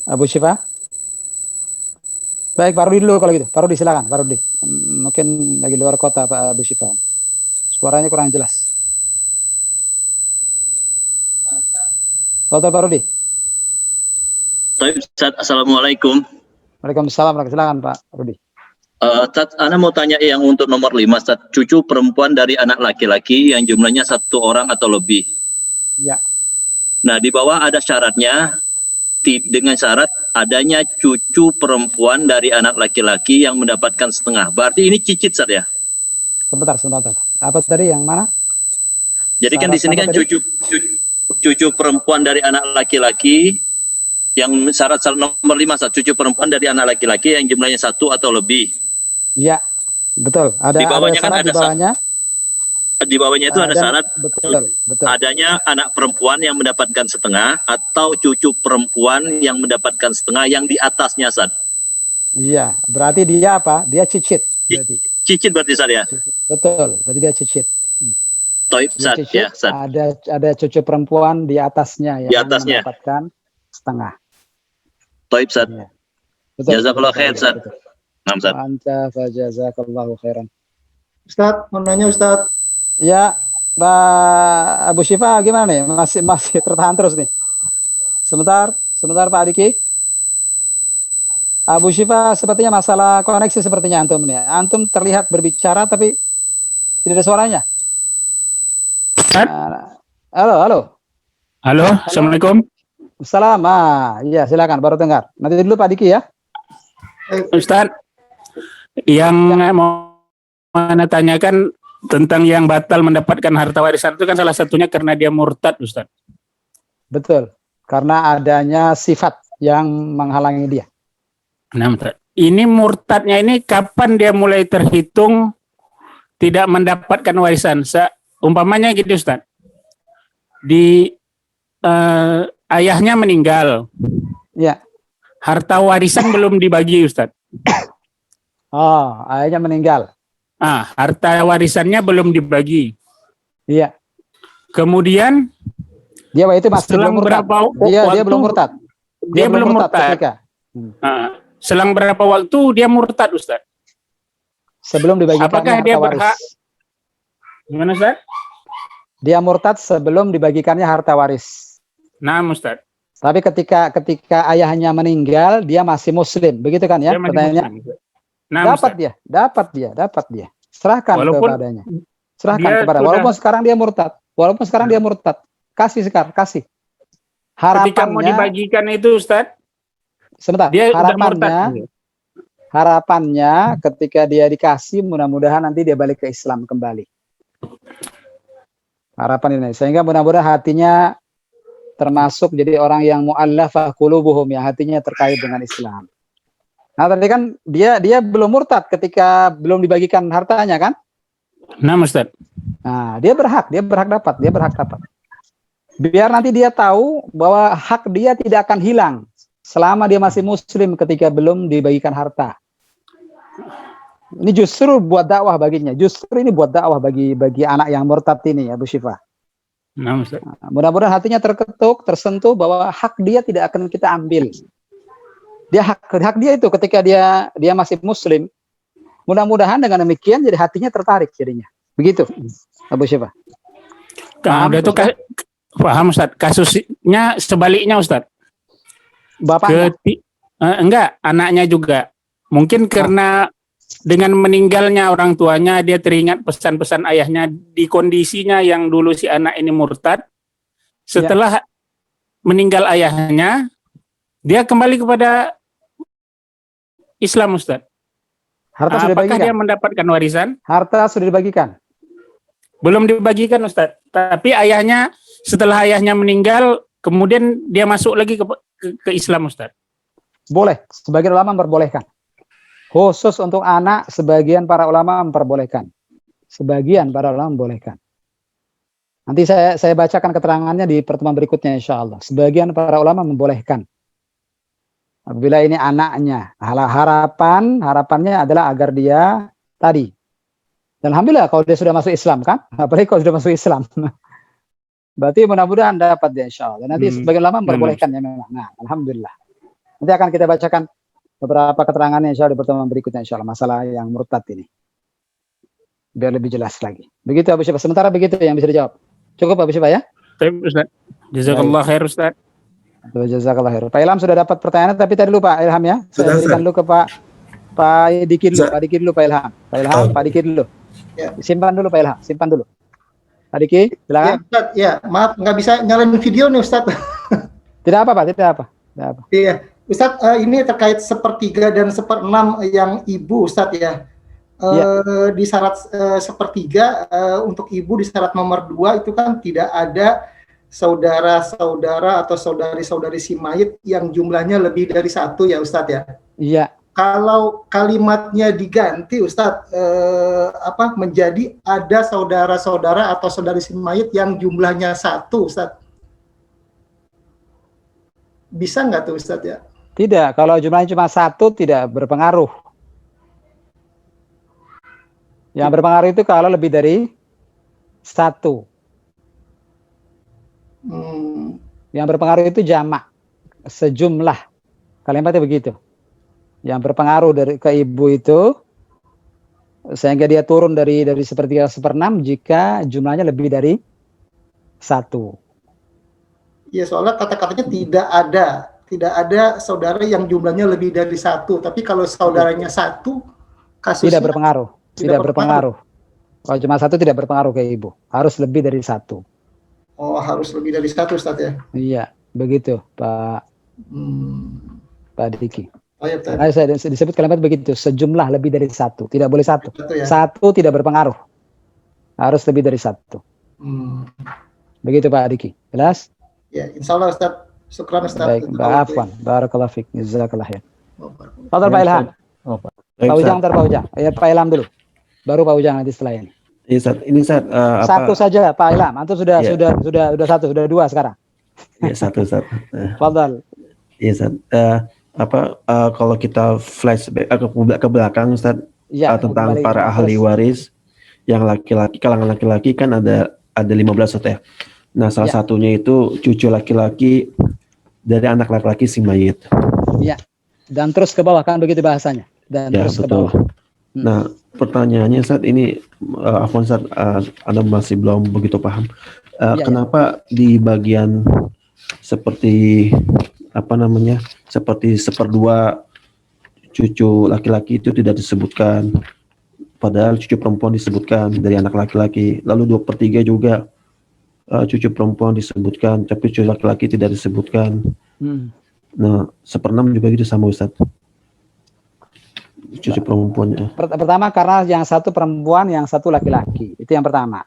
Abu Syifa. Baik, Pak Rudi dulu kalau gitu. Pak Rudi silakan, Pak Rudi. Mungkin lagi luar kota Pak Abu Syifa. Suaranya kurang jelas. Pak Rudi. Assalamualaikum. Waalaikumsalam. Silakan Pak Rudi. Ana mau tanya yang untuk nomor 5, Ustaz. Cucu perempuan dari anak laki-laki yang jumlahnya 1 orang atau lebih. Ya. Nah, di bawah ada syaratnya, dengan syarat adanya cucu perempuan dari anak laki-laki yang mendapatkan setengah. Berarti ini cicit, Ustaz ya? Sebentar. Apa tadi yang mana? Jadi kan di sini kan cucu perempuan dari anak laki-laki yang syarat nomor 5, Ustaz. Cucu perempuan dari anak laki-laki yang jumlahnya 1 atau lebih. Iya, betul. Ada di bawahnya syarat kan ada di bawahnya itu ada syarat betul. Adanya anak perempuan yang mendapatkan setengah atau cucu perempuan yang mendapatkan setengah yang di atasnya, Ustaz. Iya, berarti dia apa? Dia cicit. Cicit berarti, Ustaz ya? Betul, berarti dia cicit. Toib, Ustaz ya, Ustaz. Ada cucu perempuan di atasnya yang mendapatkan setengah. Toib, Ustaz. Ya. Jazakallahu khair, Ustaz. Anta fajazakallahu khairan. Ustaz, mau nanya Ustaz. Ya, Pak Abu Syifa gimana nih? Masih tertahan terus nih. Sebentar Pak Adiki. Abu Syifa sepertinya masalah koneksi sepertinya antum nih. Antum terlihat berbicara tapi tidak ada suaranya. Halo. Assalamualaikum. Salam. Iya, silakan baru dengar. Nanti dulu Pak Diki ya. Ustaz, yang mau Anda tanyakan tentang yang batal mendapatkan harta warisan itu kan salah satunya karena dia murtad, Ustaz. Betul, karena adanya sifat yang menghalangi dia. Nah, ini murtadnya ini kapan dia mulai terhitung tidak mendapatkan warisan? Umpamanya gitu, Ustaz. Ayahnya meninggal. Ya. Harta warisan belum dibagi, Ustaz. Oh, ayahnya meninggal. Harta warisannya belum dibagi. Iya. Kemudian dia itu masih belum murtad. Dia belum murtad. Dia belum murtad. Selang berapa waktu dia murtad, Ustaz? Sebelum dibagikan apakah dia berhak? Gimana, Ustaz? Dia murtad sebelum dibagikannya harta waris. Nah, Ustaz. Tapi ketika ayahnya meninggal, dia masih muslim, begitu kan ya? Pertanyaannya. Dapat dia. Serahkan kepadanya. Walaupun sekarang dia murtad. Kasih. Harapannya, ketika mau dibagikan itu, Ustaz. Sebentar. Harapannya ketika dia dikasih, mudah-mudahan nanti dia balik ke Islam kembali. Harapan ini, sehingga mudah-mudahan hatinya termasuk jadi orang yang mu'allafah qulubuhum, yang hatinya terkait dengan Islam. Nah, tadi kan dia belum murtad ketika belum dibagikan hartanya kan? Nah, Ustaz. Nah, dia berhak dapat. Biar nanti dia tahu bahwa hak dia tidak akan hilang selama dia masih muslim ketika belum dibagikan harta. Ini justru buat dakwah baginya. Justru ini buat dakwah bagi anak yang murtad ini ya, Bu Syifa. Nah, Ustaz. Mudah-mudahan hatinya terketuk, tersentuh bahwa hak dia tidak akan kita ambil. Dia hak dia itu ketika dia masih muslim. Mudah-mudahan dengan demikian jadi hatinya tertarik jadinya. Begitu, Abu Syifa. Paham, Ustaz. Kasusnya sebaliknya, Ustaz. Bapaknya. Enggak, anaknya juga. Mungkin karena dengan meninggalnya orang tuanya, dia teringat pesan-pesan ayahnya di kondisinya yang dulu si anak ini murtad. Setelah meninggal ayahnya, dia kembali kepada Islam, Ustaz. Harta sudah Apakah dibagikan? dia mendapatkan warisan? Harta sudah dibagikan? Belum dibagikan, Ustaz. Tapi ayahnya, setelah ayahnya meninggal, kemudian dia masuk lagi ke Islam, Ustaz. Boleh, sebagian ulama memperbolehkan. Khusus untuk anak, sebagian para ulama memperbolehkan. Sebagian para ulama membolehkan. Nanti saya bacakan keterangannya di pertemuan berikutnya insya Allah. Sebagian para ulama membolehkan. Apabila ini anaknya, harapannya adalah agar dia tadi. Dan alhamdulillah kalau dia sudah masuk Islam kan, apalagi kalau sudah masuk Islam. Berarti mudah-mudahan dapat dia insya Allah. Nanti sebagian ulama memperbolehkan ya memang. Nah, alhamdulillah. Nanti akan kita bacakan beberapa keterangannya insya Allah di pertemuan berikutnya insya Allah. Masalah yang murtad ini. Biar lebih jelas lagi. Begitu Abu Syifah. Sementara begitu yang bisa dijawab. Cukup Abu Syifah ya? Baik Ustaz. Jazakallah khair Ustaz. Jazakallah khair. Pak Ilham sudah dapat pertanyaan tapi tadi dulu Pak Ilham ya. Saya berikan dulu ke Pak Diki dulu. Pak Diki dulu Pak Ilham. Pak Diki dulu. Simpan dulu Pak Ilham. Simpan dulu. Pak Diki, silakan. Ya, Ustaz, ya, maaf nggak bisa nyalain video nih Ustaz. Tidak apa Pak, tidak apa. Iya, Ustaz, ini terkait 1/3 dan 1/6 yang ibu Ustaz ya. Di syarat 1/3 untuk ibu di syarat nomor 2 itu kan tidak ada saudara-saudara atau saudari-saudari si mayit yang jumlahnya lebih dari 1 ya Ustadz ya. Iya. Kalau kalimatnya diganti Ustadz menjadi ada saudara-saudara atau saudari si mayit yang jumlahnya 1 Ustadz. Bisa nggak tuh Ustadz ya? Tidak, kalau jumlahnya cuma 1 tidak berpengaruh. Yang berpengaruh itu kalau lebih dari 1. Yang berpengaruh itu jamak, sejumlah. Kalimatnya begitu. Yang berpengaruh ke ibu itu sehingga dia turun dari 1/3 1/6 jika jumlahnya lebih dari 1. Ya soalnya kata-katanya tidak ada saudara yang jumlahnya lebih dari 1. Tapi kalau saudaranya 1, kasusnya tidak berpengaruh. Tidak berpengaruh. Kalau cuma 1 tidak berpengaruh ke ibu. Harus lebih dari 1. Oh, harus lebih dari 1 Ustaz ya? Iya, begitu Pak Diki. Oh, ya, saya disebut kalimat begitu, sejumlah lebih dari 1. Tidak boleh 1. Ya. 1 tidak berpengaruh. Harus lebih dari 1. Begitu Pak Diki. Jelas? Ya, insya Allah Ustaz. Syukran Ustaz. Baik, Afwan. Barakallahu fiik. Jazakallah khair. Fadhal Pak Ilham. Pak Ujang, Pak Ujang. Ya, Pak Ilham dulu. Baru Pak Ujang nanti setelah ini. Ini saat satu saja Pak Ilham. Antum sudah 1, sudah 2 sekarang. Ya, 1 Ustaz. Fadhal. Iya Ustaz. Kalau kita flashback ke belakang Ustaz, tentang para ahli waris yang laki-laki, kalangan laki-laki kan ada 15 Ustaz ya. Nah, salah satunya itu cucu laki-laki dari anak laki-laki si mayit. Iya. Dan terus ke bawah kan begitu bahasanya. Dan Ya, terus betul. ke bawah. Nah, pertanyaannya saat ini, Afwan Ustaz, Anda masih belum begitu paham. Kenapa di bagian seperti seperti 1/2 cucu laki-laki itu tidak disebutkan, padahal cucu perempuan disebutkan dari anak laki-laki. Lalu 2/3 juga cucu perempuan disebutkan, tapi cucu laki-laki tidak disebutkan. Nah, 1/6 juga gitu sama Ustaz. Cucu perempuannya. Pertama karena yang 1 perempuan, yang 1 laki-laki. Itu yang pertama.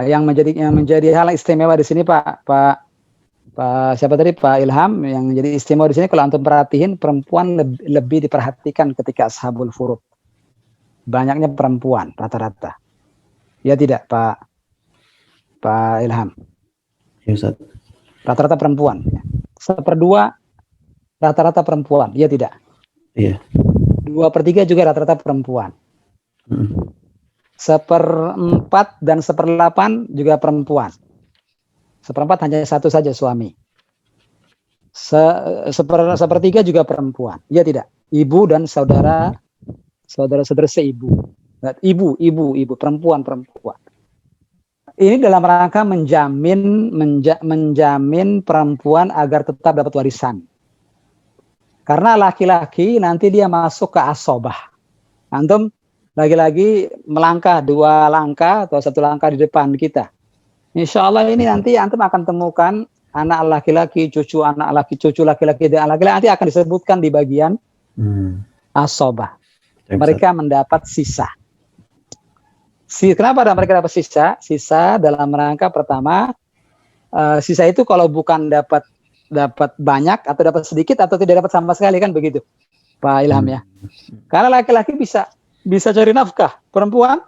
Yang menjadi hal istimewa di sini Pak siapa tadi Pak Ilham, yang menjadi istimewa di sini kalau antum perhatiin perempuan lebih diperhatikan ketika ashabul furud. Banyaknya perempuan rata-rata. Ya tidak Pak Ilham? Ya Ustaz. Rata-rata perempuan. 1/2 rata-rata perempuan. Ya tidak? Iya. 2/3 juga rata-rata perempuan. 1/4 dan 1/8 juga perempuan. 1/4 hanya 1 saja suami. 1/3 juga perempuan. Ya tidak? Ibu dan saudara-saudara seibu. Ibu, perempuan. Ini dalam rangka menjamin perempuan agar tetap dapat warisan. Karena laki-laki nanti dia masuk ke asobah. Antum lagi-lagi melangkah 2 langkah atau 1 langkah di depan kita. Insya Allah ini nanti antum akan temukan anak laki-laki, cucu anak laki, cucu laki-laki dan laki-laki nanti akan disebutkan di bagian asobah. Mereka mendapat sisa. Kenapa mereka dapat sisa? Sisa dalam rangka pertama, sisa itu kalau bukan dapat banyak atau dapat sedikit atau tidak dapat sama sekali, kan begitu, Pak Ilham ya. Karena laki-laki bisa cari nafkah, perempuan,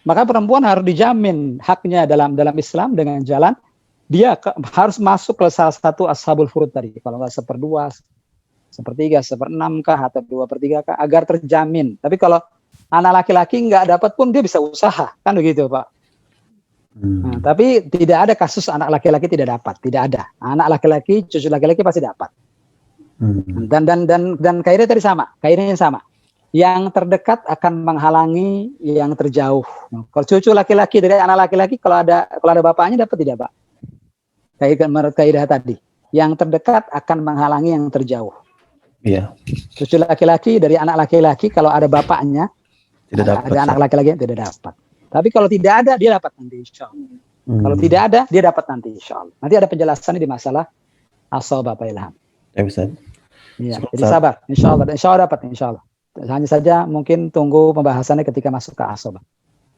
maka perempuan harus dijamin haknya dalam Islam dengan jalan dia harus masuk ke salah satu ashabul furud tadi, kalau nggak 1/2, 1/3, 1/6 kah atau 2/3 kah, agar terjamin. Tapi kalau anak laki-laki nggak dapat pun dia bisa usaha, kan begitu Pak. Nah, tapi tidak ada kasus anak laki-laki tidak dapat, tidak ada. Anak laki-laki, cucu laki-laki pasti dapat. Dan kaidahnya tadi sama, kaidahnya sama. Yang terdekat akan menghalangi yang terjauh. Nah, kalau cucu laki-laki dari anak laki-laki, kalau ada bapaknya dapat tidak, Pak? Menurut kaidah tadi, yang terdekat akan menghalangi yang terjauh. Iya. Cucu laki-laki dari anak laki-laki, kalau ada bapaknya, ada anak laki-laki yang tidak dapat. Tapi kalau tidak ada, dia dapat nanti insya Allah. Kalau tidak ada, dia dapat nanti insya Allah. Nanti ada penjelasannya di masalah asobah, Pak Ilham. Ya, bisa. Iya, jadi sabar. Insya Allah dapat, insya Allah. Hanya saja mungkin tunggu pembahasannya ketika masuk ke asobah.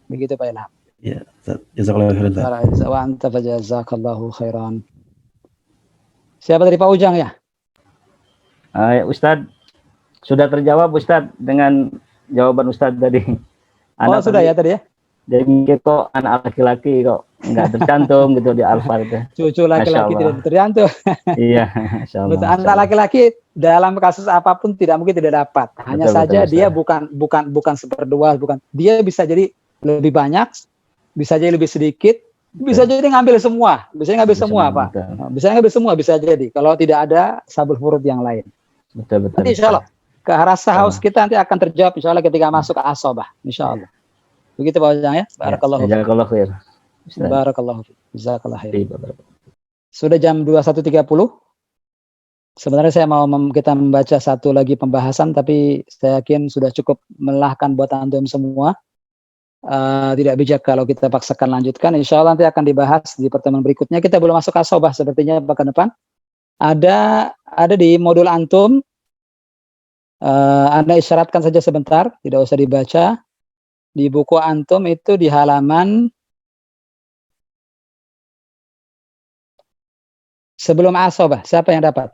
Begitu Pak Ilham. Ya, jazakallahu khairan. Wa anta fajazakallahu khairan. Siapa dari Pak Ujang ya? Ustadz, sudah terjawab Ustadz dengan jawaban Ustadz tadi. Sudah ya tadi ya? Jadi mikir kok anak laki-laki kok nggak tercantum gitu di Al-Far itu. Cucu laki-laki tidak tercantum. Iya, anak laki-laki dalam kasus apapun tidak mungkin tidak dapat. Hanya saja dia bukan 1/2, bukan. Dia bisa jadi lebih banyak, bisa jadi lebih sedikit, bisa jadi ngambil semua, bisa ngambil semua Pak. Bisa ngambil semua, bisa jadi. Kalau tidak ada sabul furud yang lain. Betul. Nanti insya Allah ke rasa haus kita nanti akan terjawab insya Allah ketika masuk ke asobah. Insya Allah. Begitu Pak Ujang ya. Barakallahu khair. Barakallahu fiik. Jazakallahu khair. Sudah jam 21.30. Sebenarnya saya mau kita membaca satu lagi pembahasan, tapi saya yakin sudah cukup melelahkan buat antum semua. Tidak bijak kalau kita paksakan lanjutkan. Insya Allah nanti akan dibahas di pertemuan berikutnya. Kita belum masuk asobah sepertinya pekan depan. Ada di modul antum. Anda isyaratkan saja sebentar, tidak usah dibaca. Di buku antum itu di halaman sebelum asobah. Siapa yang dapat?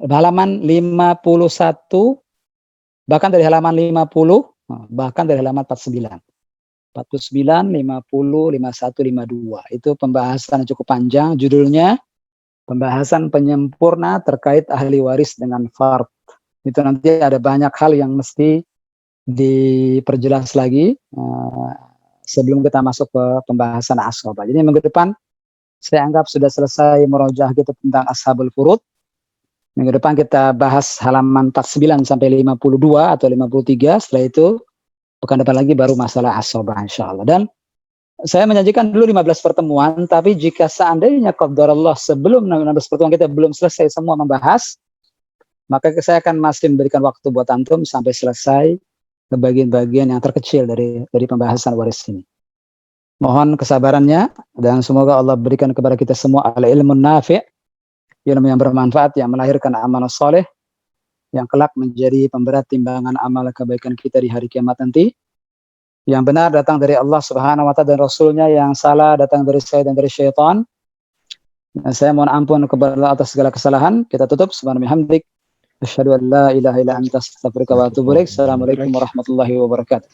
Halaman 51, bahkan dari halaman 50, bahkan dari halaman 49. 49, 50, 51, 52. Itu pembahasan yang cukup panjang. Judulnya pembahasan penyempurna terkait ahli waris dengan fard. Itu nanti ada banyak hal yang mesti diperjelas lagi sebelum kita masuk ke pembahasan asobah. Jadi minggu depan saya anggap sudah selesai murojaah kita tentang ashabul furud. Minggu depan kita bahas halaman 49 sampai 52 atau 53. Setelah itu pekan depan lagi baru masalah asobah insyaallah. Dan saya menjanjikan dulu 15 pertemuan, tapi jika seandainya qadarullah sebelum 15 pertemuan kita belum selesai semua membahas, maka saya akan masih memberikan waktu buat antum sampai selesai ke bagian-bagian yang terkecil dari pembahasan waris ini. Mohon kesabarannya dan semoga Allah berikan kepada kita semua al-ilmun nafi', ilmu yang bermanfaat yang melahirkan amal soleh yang kelak menjadi pemberat timbangan amal kebaikan kita di hari kiamat nanti. Yang benar datang dari Allah Subhanahu wa taala dan Rasulnya, yang salah datang dari saya dan dari syaitan. Dan saya mohon ampun kepada Allah atas segala kesalahan. Kita tutup subhanallahi hamdik. Asyhadu an la ilaha illa anta astaghfiruka wa atubu ilaik. Assalamualaikum warahmatullahi wabarakatuh.